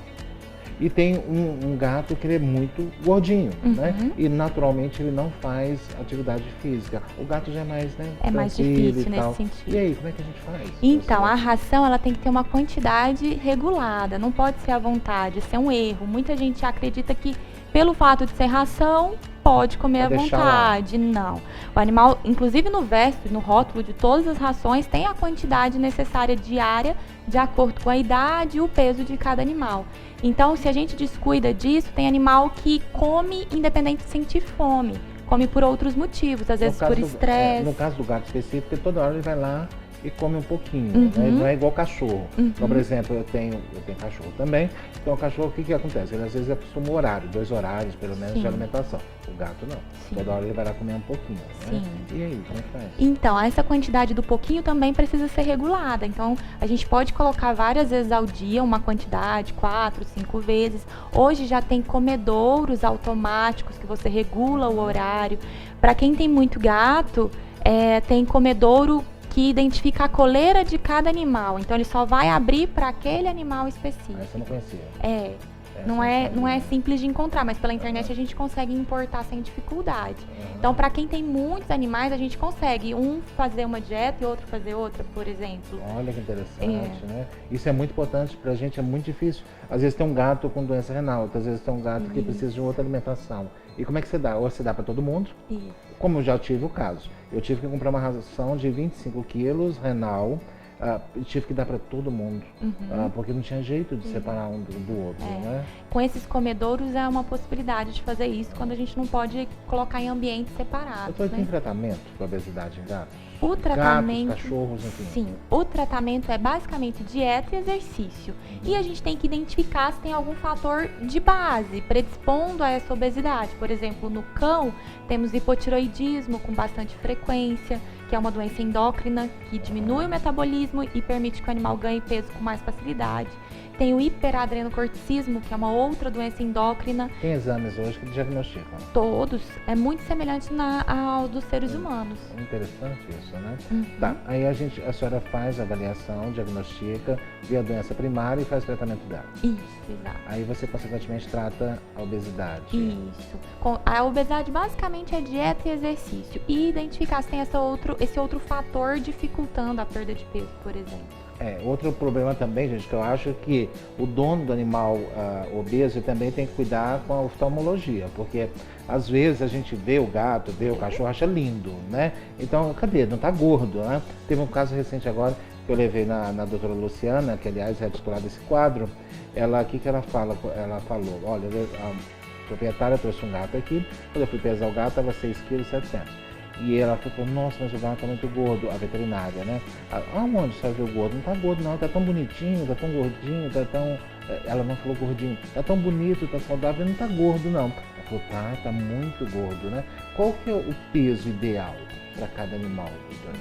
E tem um gato que ele é muito gordinho, né? E naturalmente ele não faz atividade física. O gato já é mais, né? É mais tranquilo difícil e tal. nesse sentido. E aí, como é que a gente faz? Então, a ração ela tem que ter uma quantidade regulada, não pode ser à vontade, isso é um erro. Muita gente acredita que pelo fato de ser ração, pode comer à Pode deixar lá. vontade. Não. O animal, inclusive no verso, no rótulo de todas as rações, tem a quantidade necessária diária de acordo com a idade e o peso de cada animal. Então, se a gente descuida disso, tem animal que come independente de sentir fome. Come por outros motivos, às vezes por estresse. No caso do gato específico, porque toda hora ele vai lá e come um pouquinho, né? Não é igual cachorro. Então, por exemplo, eu tenho cachorro também. Então, o cachorro, o que acontece? Ele às vezes acostuma o horário, 2 horários pelo menos de alimentação. O gato não. Toda hora ele vai lá comer um pouquinho, né? E aí, como é que faz? Então, essa quantidade do pouquinho também precisa ser regulada. Então, a gente pode colocar várias vezes ao dia uma quantidade, 4, 5 vezes. Hoje já tem comedouros automáticos que você regula o horário. Para quem tem muito gato, tem comedouro que identifica a coleira de cada animal. Então, ele só vai abrir para aquele animal específico. Essa eu não conhecia. Não é simples de encontrar, mas pela internet a gente consegue importar sem dificuldade. Então, para quem tem muitos animais, a gente consegue um fazer uma dieta e outro fazer outra, por exemplo. Olha que interessante, né? Isso é muito importante pra gente, é muito difícil. Às vezes tem um gato com doença renal, outras vezes tem um gato que precisa de outra alimentação. E como é que você dá? Ou você dá para todo mundo? Como eu já tive o caso. Eu tive que comprar uma ração de 25 quilos renal. Tive que dar para todo mundo, porque não tinha jeito de separar um do outro, né? Com esses comedouros é uma possibilidade de fazer isso quando a gente não pode colocar em ambientes separados. Então, tem tratamento para obesidade em gato? O tratamento, gatos, cachorros, enfim. Sim, o tratamento é basicamente dieta e exercício. E a gente tem que identificar se tem algum fator de base predispondo a essa obesidade. Por exemplo, no cão, temos hipotiroidismo com bastante frequência, que é uma doença endócrina que diminui o metabolismo e permite que o animal ganhe peso com mais facilidade. Tem o hiperadrenocorticismo, que é uma outra doença endócrina. Tem exames hoje que diagnosticam? Todos. É muito semelhante ao dos seres humanos. É interessante isso, né? Tá, aí a senhora faz a avaliação, diagnostica, vê a doença primária e faz o tratamento dela. Isso, exato. Aí você, consequentemente, trata a obesidade. Isso. A obesidade basicamente é dieta e exercício. E identificar se tem esse outro fator dificultando a perda de peso, por exemplo. Outro problema também, gente, que eu acho que o dono do animal obeso também tem que cuidar com a oftalmologia, porque às vezes a gente vê o gato, vê o cachorro, acha lindo, né? Então, cadê? Não tá gordo, né? Teve um caso recente agora que eu levei na doutora Luciana, que aliás é titular desse quadro. O que ela fala? Ela falou, olha, a proprietária trouxe um gato aqui, quando eu fui pesar o gato, estava 6,7 kg. E ela falou, nossa, mas o gato tá muito gordo, a veterinária, né? Aonde você viu gordo? Não tá gordo não, tá tão bonitinho, tá tão gordinho, tá tão... Ela não falou gordinho, tá tão bonito, tá saudável, não tá gordo não. Ela falou, tá muito gordo, né? Qual que é o peso ideal para cada animal?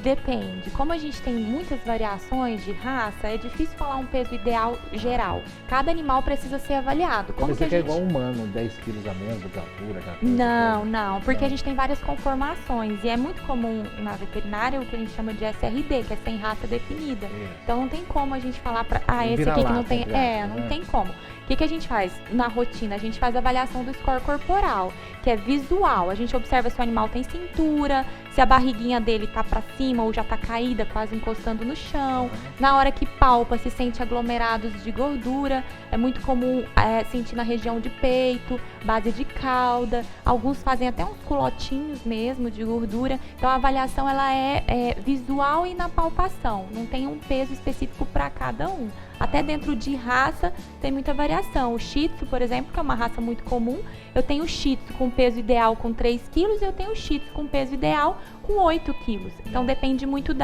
Depende. Como a gente tem muitas variações de raça, é difícil falar um peso ideal geral. Cada animal precisa ser avaliado. Como que é igual humano, 10 quilos a menos de altura? Não, porque a gente tem várias conformações e é muito comum na veterinária o que a gente chama de SRD, que é sem raça definida. Então não tem como a gente falar esse aqui que não tem... não tem como. O que a gente faz na rotina? A gente faz a avaliação do score corporal, que é visual. A gente observa se o animal tem cintura, se a barriguinha dele tá para cima ou já tá caída, quase encostando no chão. Na hora que palpa, se sente aglomerados de gordura. É muito comum sentir na região de peito, base de cauda. Alguns fazem até uns culotinhos mesmo de gordura. Então a avaliação ela é visual e na palpação. Não tem um peso específico para cada um. Até dentro de raça tem muita variação. O Shih Tzu, por exemplo, que é uma raça muito comum, eu tenho o Shih Tzu com peso ideal com 3 quilos e eu tenho o Shih Tzu com peso ideal com 8 quilos. Então depende muito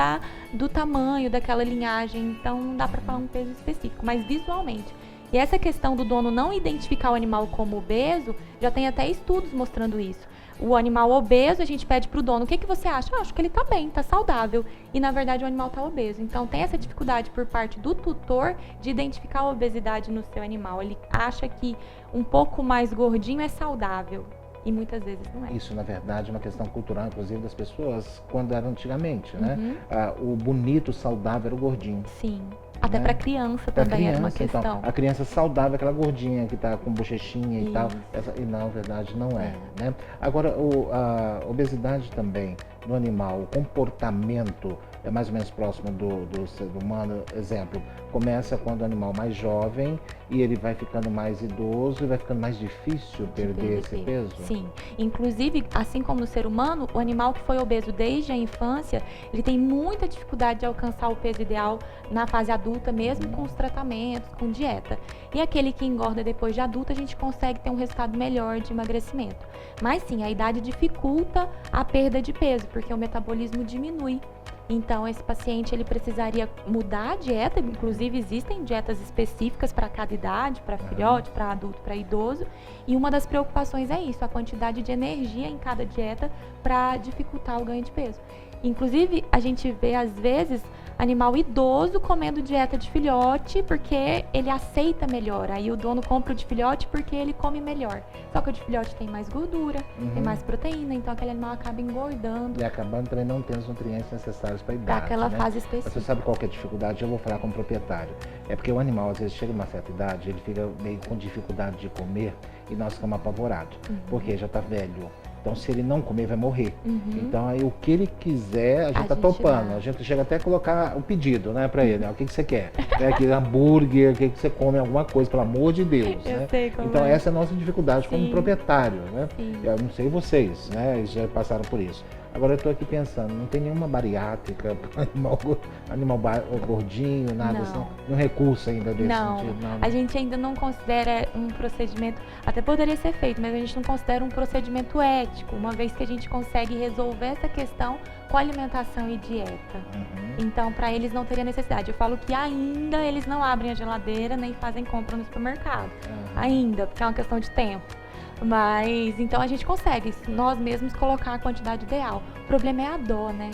do tamanho daquela linhagem, então não dá para falar um peso específico, mas visualmente. E essa questão do dono não identificar o animal como obeso, já tem até estudos mostrando isso. O animal obeso, a gente pede pro dono, o que você acha? Acho que ele tá bem, tá saudável. E na verdade o animal tá obeso. Então tem essa dificuldade por parte do tutor de identificar a obesidade no seu animal. Ele acha que um pouco mais gordinho é saudável. E muitas vezes não é. Isso, na verdade, é uma questão cultural, inclusive, das pessoas, quando era antigamente, né? O bonito, saudável era o gordinho. Sim. Até né? para criança Pra também era uma criança, questão. Então, a criança saudável, aquela gordinha que está com bochechinha e tal, Isso. e não, na verdade, não é. Né? Agora, a obesidade também no animal, o comportamento é mais ou menos próximo do ser humano. Exemplo, começa quando o animal mais jovem e ele vai ficando mais idoso e vai ficando mais difícil perder esse peso? Sim. Inclusive, assim como no ser humano, o animal que foi obeso desde a infância, ele tem muita dificuldade de alcançar o peso ideal na fase adulta, mesmo com os tratamentos, com dieta. E aquele que engorda depois de adulto, a gente consegue ter um resultado melhor de emagrecimento. Mas sim, a idade dificulta a perda de peso, porque o metabolismo diminui. Então, esse paciente ele precisaria mudar a dieta, inclusive existem dietas específicas para cada idade, para filhote, para adulto, para idoso. E uma das preocupações é isso, a quantidade de energia em cada dieta para dificultar o ganho de peso. Inclusive, a gente vê às vezes animal idoso comendo dieta de filhote porque ele aceita melhor. Aí o dono compra o de filhote porque ele come melhor. Só que o de filhote tem mais gordura, tem mais proteína, então aquele animal acaba engordando. E acabando também não tendo os nutrientes necessários para a idade. Daquela né? fase específica. Você sabe qual que é a dificuldade? Eu vou falar como proprietário. É porque o animal, às vezes, chega a uma certa idade, ele fica meio com dificuldade de comer e nós ficamos apavorados. Porque já está velho. Então, se ele não comer, vai morrer. Então, aí o que ele quiser, a gente tá topando. A gente chega até a colocar o pedido, né, pra ele. O que você quer? É aquele hambúrguer, o que você come, alguma coisa, pelo amor de Deus. Eu né? sei como Então, é. essa é a nossa dificuldade como proprietário, né? Sim. Eu não sei vocês, né? Eles já passaram por isso. Agora eu estou aqui pensando, não tem nenhuma bariátrica para animal gordinho, nada Não. assim, nenhum recurso ainda desse Não, sentido? Não, a gente ainda não considera um procedimento, até poderia ser feito, mas a gente não considera um procedimento ético, uma vez que a gente consegue resolver essa questão com alimentação e dieta. Então, para eles não teria necessidade. Eu falo que ainda eles não abrem a geladeira nem fazem compra no supermercado. Ainda, porque é uma questão de tempo. Mas, então a gente consegue, nós mesmos, colocar a quantidade ideal. O problema é a dor, né?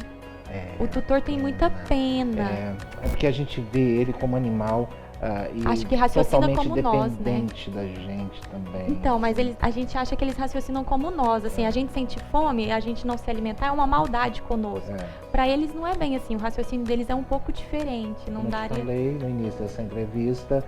O tutor tem muita pena. É porque a gente vê ele como animal e acho que raciocina totalmente como nós, né? dependente da gente também. Então, mas a gente acha que eles raciocinam como nós, assim, a gente sente fome, a gente não se alimentar é uma maldade conosco. Para eles não é bem assim, o raciocínio deles é um pouco diferente, não Como daria... eu falei no início dessa entrevista,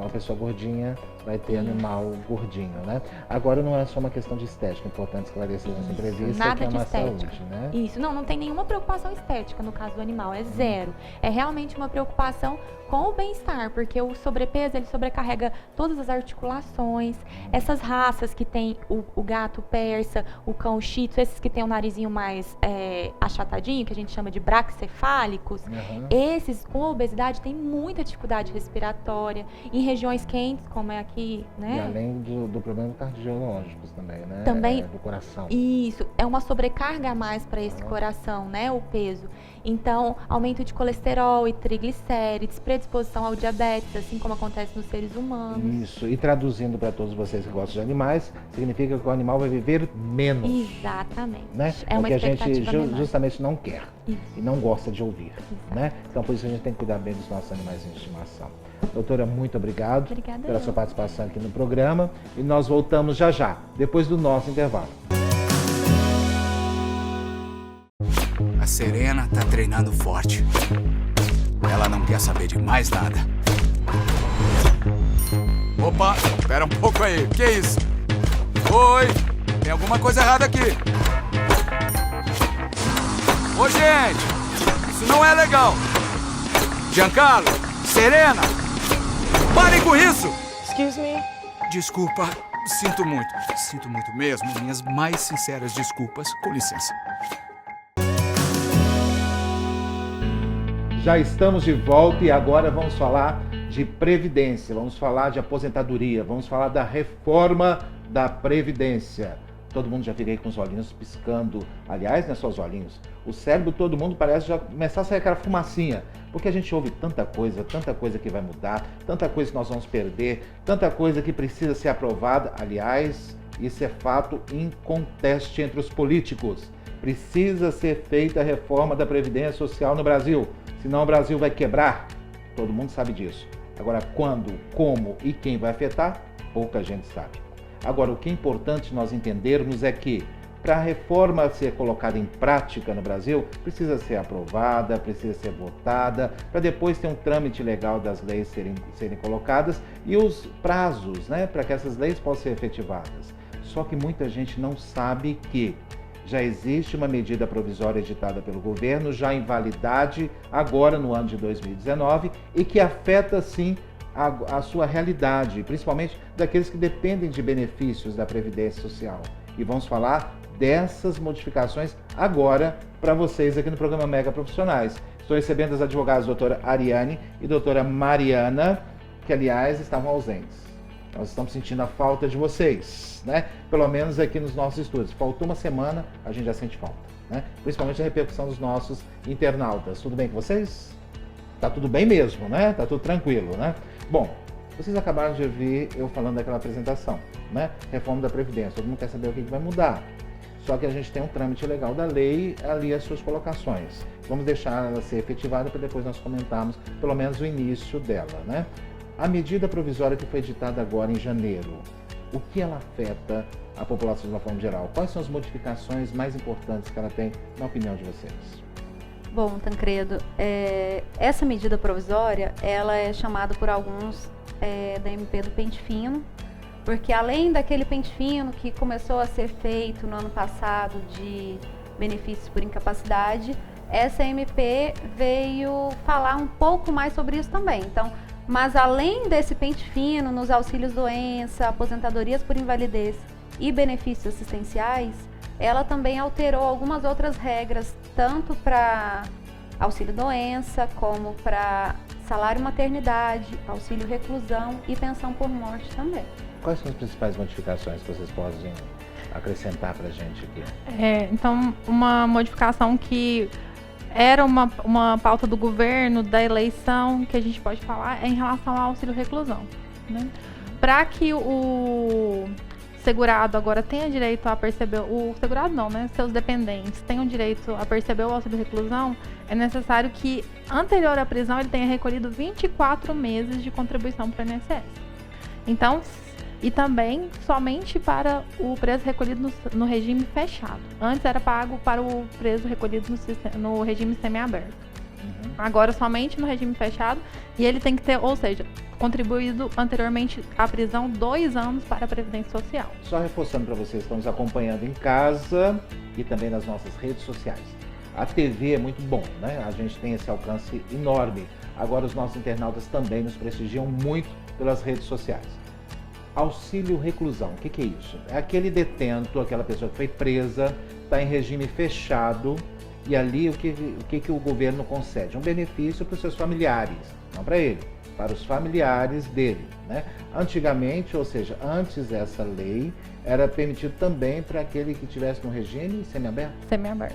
a pessoa gordinha vai ter animal gordinho, né? Agora não é só uma questão de estética, é importante esclarecer nessa entrevista Nada que é de uma estética. saúde, né? Isso, não tem nenhuma preocupação estética no caso do animal, é zero. É realmente uma preocupação com o bem-estar, porque o sobrepeso, ele sobrecarrega todas as articulações. Essas raças que tem o gato persa, o cão shih tzu, esses que tem o narizinho mais achatadinho, que a gente chama de braquicefálicos, esses com obesidade têm muita dificuldade respiratória, em regiões quentes, como é aqui, né? E além do problema cardiológicos também, né? Também, do coração. Isso, é uma sobrecarga a mais para esse coração, né? O peso. Então, aumento de colesterol e triglicérides, predisposição ao diabetes, assim como acontece nos seres humanos. Isso, e traduzindo para todos vocês que gostam de animais, significa que o animal vai viver menos. Exatamente. Né? É uma o que a gente expectativa menor. justamente não quer Isso. e não gosta de ouvir. Né? Então, por isso a gente tem que cuidar bem dos nossos animais de estimação. Doutora, muito obrigado Obrigada pela eu. sua participação aqui no programa e nós voltamos já já, depois do nosso intervalo. A Serena tá treinando forte. Ela não quer saber de mais nada. Opa, espera um pouco aí. Que isso? Oi, tem alguma coisa errada aqui. Ô, gente, isso não é legal. Giancarlo, Serena, parem com isso. Excuse me? Desculpa, sinto muito mesmo. Minhas mais sinceras desculpas. Com licença. Já estamos de volta e agora vamos falar de previdência, vamos falar de aposentadoria, vamos falar da reforma da Previdência. Todo mundo já fica aí com os olhinhos piscando. Aliás, não é só os olhinhos. O cérebro, todo mundo parece já começar a sair aquela fumacinha. Porque a gente ouve tanta coisa que vai mudar, tanta coisa que nós vamos perder, tanta coisa que precisa ser aprovada. Aliás, isso é fato inconteste entre os políticos. Precisa ser feita a reforma da Previdência Social no Brasil. Senão o Brasil vai quebrar. Todo mundo sabe disso. Agora, quando, como e quem vai afetar, pouca gente sabe. Agora, o que é importante nós entendermos é que para a reforma ser colocada em prática no Brasil, precisa ser aprovada, precisa ser votada, para depois ter um trâmite legal das leis serem colocadas e os prazos, né, para que essas leis possam ser efetivadas. Só que muita gente não sabe que já existe uma medida provisória editada pelo governo, já em validade agora no ano de 2019, e que afeta sim a sua realidade, principalmente daqueles que dependem de benefícios da Previdência Social. E vamos falar dessas modificações agora para vocês aqui no programa Mega Profissionais. Estou recebendo as advogadas doutora Ariane e doutora Mariana, que aliás estavam ausentes. Nós estamos sentindo a falta de vocês, né? Pelo menos aqui nos nossos estúdios. Faltou uma semana, a gente já sente falta, né? Principalmente a repercussão dos nossos internautas. Tudo bem com vocês? Tá tudo bem mesmo, né? Tá tudo tranquilo, né? Bom, vocês acabaram de ouvir eu falando daquela apresentação, né? Reforma da Previdência. Todo mundo quer saber o que vai mudar. Só que a gente tem um trâmite legal da lei, ali as suas colocações. Vamos deixar ela ser efetivada para depois nós comentarmos pelo menos o início dela, né? A medida provisória que foi editada agora em janeiro, o que ela afeta a população de uma forma geral? Quais são as modificações mais importantes que ela tem, na opinião de vocês? Bom, Tancredo, essa medida provisória, ela é chamada por alguns da MP do pente fino, porque além daquele pente fino que começou a ser feito no ano passado de benefícios por incapacidade, essa MP veio falar um pouco mais sobre isso também. Então, mas além desse pente fino nos auxílios doença, aposentadorias por invalidez e benefícios assistenciais, ela também alterou algumas outras regras, tanto para auxílio doença, como para salário maternidade, auxílio reclusão e pensão por morte também. Quais são as principais modificações que vocês podem acrescentar para a gente aqui? Então, uma modificação que era uma pauta do governo, da eleição, que a gente pode falar, é em relação ao auxílio reclusão, né? Para que o segurado agora tenha direito a perceber, o segurado não, né? Seus dependentes tenham direito a perceber o auxílio reclusão, é necessário que, anterior à prisão, ele tenha recolhido 24 meses de contribuição para o INSS. Então, e também somente para o preso recolhido no regime fechado. Antes era pago para o preso recolhido no regime semiaberto. Agora somente no regime fechado, e ele tem que ter, ou seja, contribuído anteriormente à prisão 2 anos para a Previdência Social. Só reforçando para vocês que estão nos acompanhando em casa e também nas nossas redes sociais. A TV é muito bom, né? A gente tem esse alcance enorme. Agora os nossos internautas também nos prestigiam muito pelas redes sociais. Auxílio reclusão, o que é isso? É aquele detento, aquela pessoa que foi presa, está em regime fechado, e ali o que o governo concede? Um benefício para os seus familiares, não para ele, para os familiares dele, né? Antigamente, ou seja, antes dessa lei, era permitido também para aquele que estivesse no regime semiaberto?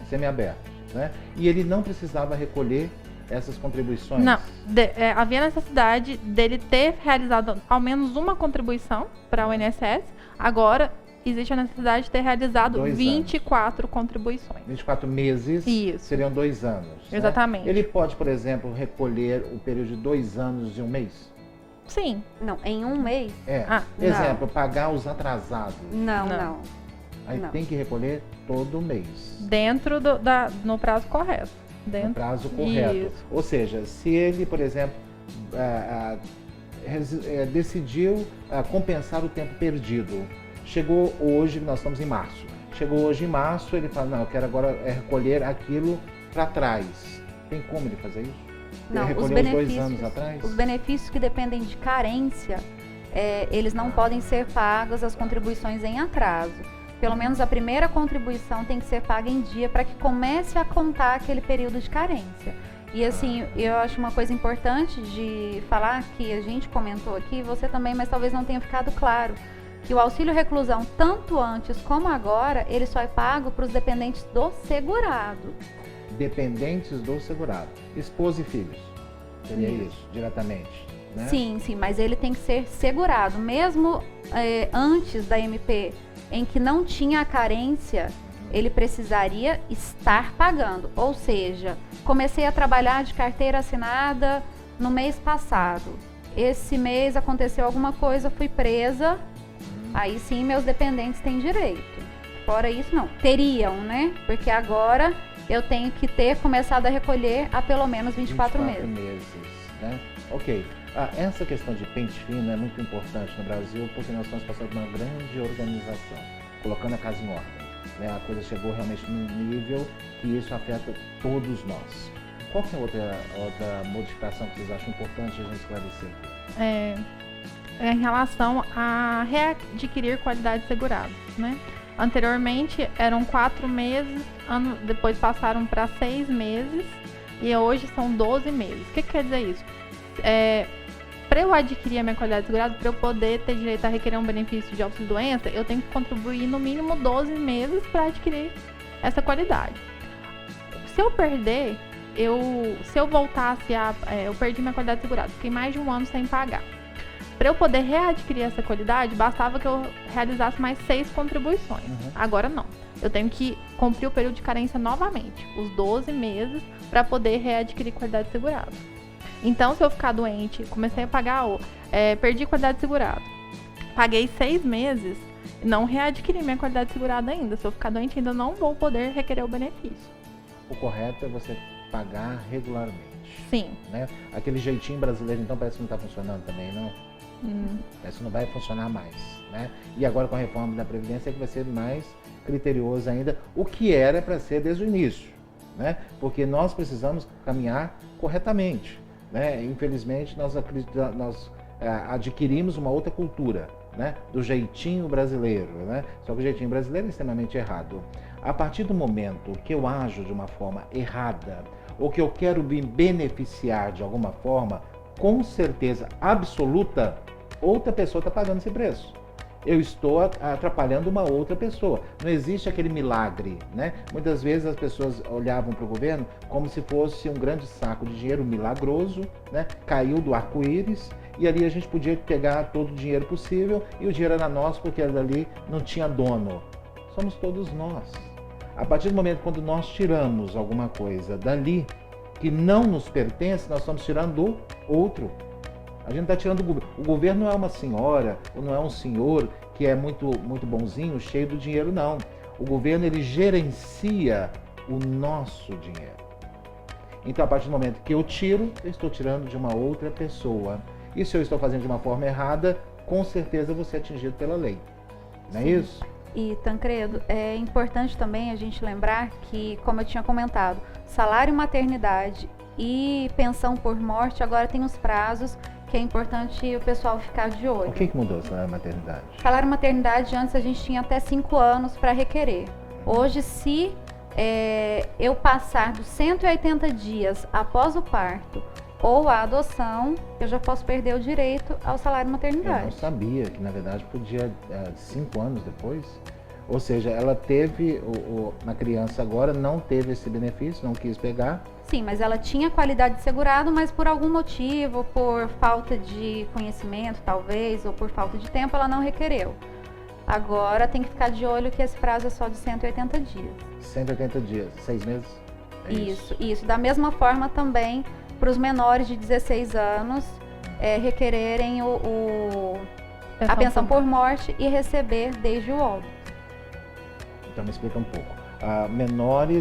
Semiaberto, né? E ele não precisava recolher essas contribuições? Não, havia necessidade dele ter realizado ao menos uma contribuição para o INSS. Agora, existe a necessidade de ter realizado 24 contribuições. 24 meses. Isso. Seriam 2 anos. Exatamente. Né? Ele pode, por exemplo, recolher o período de 2 anos em um mês? Sim. Não, em um mês? Exemplo, pagar os atrasados. Não. Aí tem que recolher todo mês. Dentro no prazo correto. No prazo correto. Isso. Ou seja, se ele, por exemplo, decidiu compensar o tempo perdido, chegou hoje, nós estamos em março, chegou hoje em março, ele fala, não, eu quero agora recolher aquilo para trás. Tem como ele fazer isso? Não, ele recolheu os 2 anos atrás? Os benefícios que dependem de carência, eles não podem ser pagos as contribuições em atraso. Pelo menos a primeira contribuição tem que ser paga em dia para que comece a contar aquele período de carência. E assim, eu acho uma coisa importante de falar, que a gente comentou aqui, você também, mas talvez não tenha ficado claro, que o auxílio reclusão, tanto antes como agora, ele só é pago para os dependentes do segurado. Dependentes do segurado. Esposa e filhos. Seria isso, diretamente. Né? Sim, mas ele tem que ser segurado. Mesmo antes da MP, em que não tinha a carência, ele precisaria estar pagando. Ou seja, comecei a trabalhar de carteira assinada no mês passado. Esse mês aconteceu alguma coisa, fui presa, aí sim meus dependentes têm direito. fora isso, não. Teriam, né? Porque agora eu tenho que ter começado a recolher há pelo menos 24 meses. Né? Ok. Essa questão de pente fino é muito importante no Brasil, porque nós estamos passando uma grande organização, colocando a casa em ordem. Né? A coisa chegou realmente num nível que isso afeta todos nós. Qual que é outra modificação que vocês acham importante a gente esclarecer aqui? Em relação a readquirir qualidade segurada, né? Anteriormente eram 4 meses, depois passaram para 6 meses e hoje são 12 meses. O que quer dizer isso? Para eu adquirir a minha qualidade segurada, para eu poder ter direito a requerer um benefício de auxílio-doença, eu tenho que contribuir no mínimo 12 meses para adquirir essa qualidade. Se eu perder, se eu voltasse eu perdi minha qualidade segurada, fiquei mais de 1 ano sem pagar. Para eu poder readquirir essa qualidade, bastava que eu realizasse mais 6 contribuições. Agora não. Eu tenho que cumprir o período de carência novamente, os 12 meses, para poder readquirir qualidade segurada. Então, se eu ficar doente, comecei a pagar, perdi qualidade segurada, paguei 6 meses, não readquiri minha qualidade segurada ainda. Se eu ficar doente, ainda não vou poder requerer o benefício. O correto é você pagar regularmente. Sim. Né? Aquele jeitinho brasileiro, então, parece que não está funcionando também, não? Parece que não vai funcionar mais. Né? E agora, com a reforma da Previdência, é que vai ser mais criterioso ainda, o que era para ser desde o início. Né? Porque nós precisamos caminhar corretamente. Né? Infelizmente, nós adquirimos uma outra cultura, né? Do jeitinho brasileiro. Né? Só que o jeitinho brasileiro é extremamente errado. A partir do momento que eu ajo de uma forma errada, ou que eu quero me beneficiar de alguma forma, com certeza absoluta, outra pessoa está pagando esse preço. Eu estou atrapalhando uma outra pessoa. Não existe aquele milagre, né? Muitas vezes as pessoas olhavam para o governo como se fosse um grande saco de dinheiro milagroso, né? Caiu do arco-íris e ali a gente podia pegar todo o dinheiro possível e o dinheiro era nosso porque ali não tinha dono. Somos todos nós. A partir do momento quando nós tiramos alguma coisa dali que não nos pertence, nós estamos tirando do outro. A gente está tirando do governo. O governo não é uma senhora, ou não é um senhor que é muito bonzinho, cheio do dinheiro, não. O governo, ele gerencia o nosso dinheiro. Então, a partir do momento que eu tiro, eu estou tirando de uma outra pessoa. E se eu estou fazendo de uma forma errada, com certeza eu vou ser atingido pela lei. Não é isso? E, Tancredo, é importante também a gente lembrar que, como eu tinha comentado, salário maternidade e pensão por morte agora tem os prazos que é importante o pessoal ficar de olho. O que mudou o salário maternidade? Salário maternidade, antes a gente tinha até 5 anos para requerer. Hoje, se eu passar dos 180 dias após o parto ou a adoção, eu já posso perder o direito ao salário maternidade. Eu não sabia que, na verdade, podia 5 anos depois. Ou seja, ela teve, na criança agora, não teve esse benefício, não quis pegar. Sim, mas ela tinha qualidade de segurado, mas por algum motivo, por falta de conhecimento, talvez, ou por falta de tempo, ela não requereu. Agora tem que ficar de olho que esse prazo é só de 180 dias. 180 dias, 6 meses? É isso. Da mesma forma também para os menores de 16 anos requererem a pensão por morte e receber desde o óbito. Então me explica um pouco.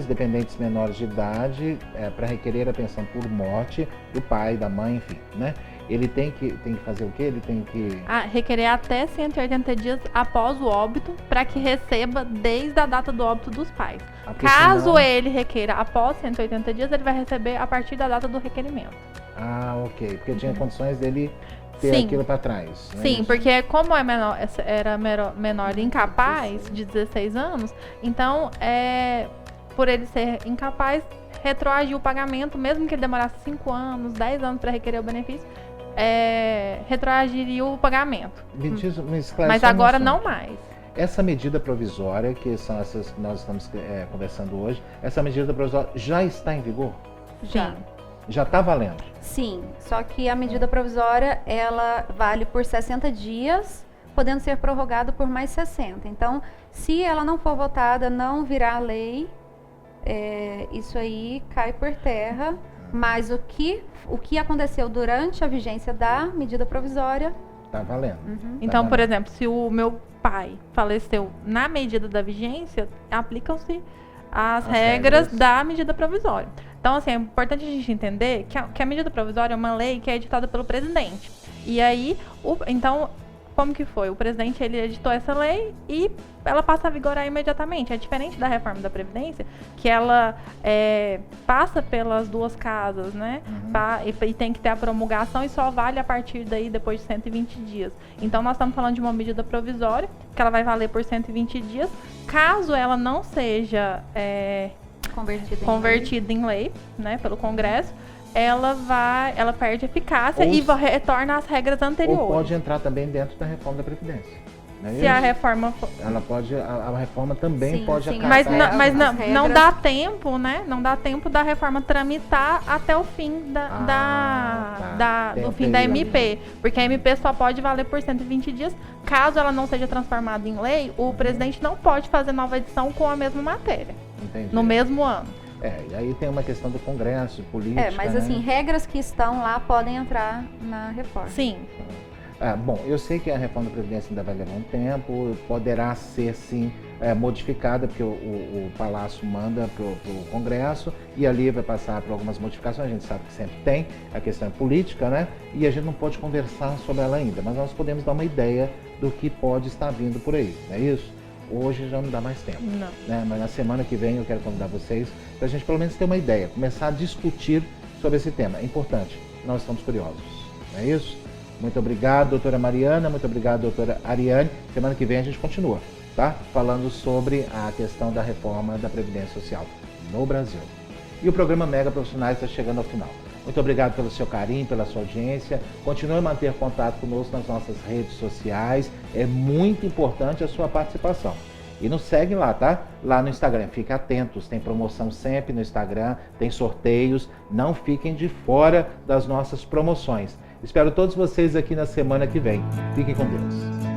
Dependentes menores de idade, para requerer a pensão por morte do pai, da mãe, enfim, né? Ele tem que fazer o quê? Ele tem que... requerer até 180 dias após o óbito, para que receba desde a data do óbito dos pais. Caso ele requeira após 180 dias, ele vai receber a partir da data do requerimento. Ok. Porque tinha condições dele ter aquilo para trás. Sim, porque como era menor incapaz, de 16 anos, então, por ele ser incapaz, retroagiu o pagamento, mesmo que ele demorasse 5 anos, 10 anos para requerer o benefício, retroagiria o pagamento. Mas agora não mais. Essa medida provisória, que são essas que nós estamos conversando hoje, essa medida provisória já está em vigor? Já. Já está valendo? Sim, só que a medida provisória, ela vale por 60 dias, podendo ser prorrogada por mais 60. Então, se ela não for votada, não virá lei, isso aí cai por terra. Mas o que aconteceu durante a vigência da medida provisória... Está valendo. Então, por exemplo, se o meu pai faleceu na medida da vigência, aplicam-se as regras da medida provisória. Então, assim, é importante a gente entender que a medida provisória é uma lei que é editada pelo presidente. E aí, então, como que foi? O presidente, ele editou essa lei e ela passa a vigorar imediatamente. É diferente da reforma da Previdência, que ela passa pelas duas casas, né? E tem que ter a promulgação e só vale a partir daí, depois de 120 dias. Então, nós estamos falando de uma medida provisória, que ela vai valer por 120 dias. Caso ela não seja convertida em lei, né, pelo Congresso, ela perde eficácia e retorna às regras anteriores. Ou pode entrar também dentro da reforma da Previdência. Não é Se a reforma ela pode, a reforma também pode acabar. Mas não dá tempo, né? Não dá tempo da reforma tramitar até o fim do fim da MP. Porque a MP só pode valer por 120 dias. Caso ela não seja transformada em lei, o presidente não pode fazer nova edição com a mesma matéria. Entendi. No mesmo ano. E aí tem uma questão do Congresso, política. Mas assim, regras que estão lá podem entrar na reforma. Sim. Bom, eu sei que a reforma da Previdência ainda vai levar um tempo, poderá ser sim modificada, porque o Palácio manda para o Congresso e ali vai passar por algumas modificações, a gente sabe que sempre tem, a questão é política, né? E a gente não pode conversar sobre ela ainda, mas nós podemos dar uma ideia do que pode estar vindo por aí, não é isso? Hoje já não dá mais tempo, né? Mas na semana que vem eu quero convidar vocês para a gente pelo menos ter uma ideia, começar a discutir sobre esse tema. É importante, nós estamos curiosos, não é isso? Muito obrigado, doutora Mariana, muito obrigado, doutora Ariane. Semana que vem a gente continua, tá? Falando sobre a questão da reforma da Previdência Social no Brasil. E o programa Mega Profissionais está chegando ao final. Muito obrigado pelo seu carinho, pela sua audiência. Continue a manter contato conosco nas nossas redes sociais. É muito importante a sua participação. E nos segue lá, tá? Lá no Instagram. Fiquem atentos, tem promoção sempre no Instagram, tem sorteios. Não fiquem de fora das nossas promoções. Espero todos vocês aqui na semana que vem. Fiquem com Deus.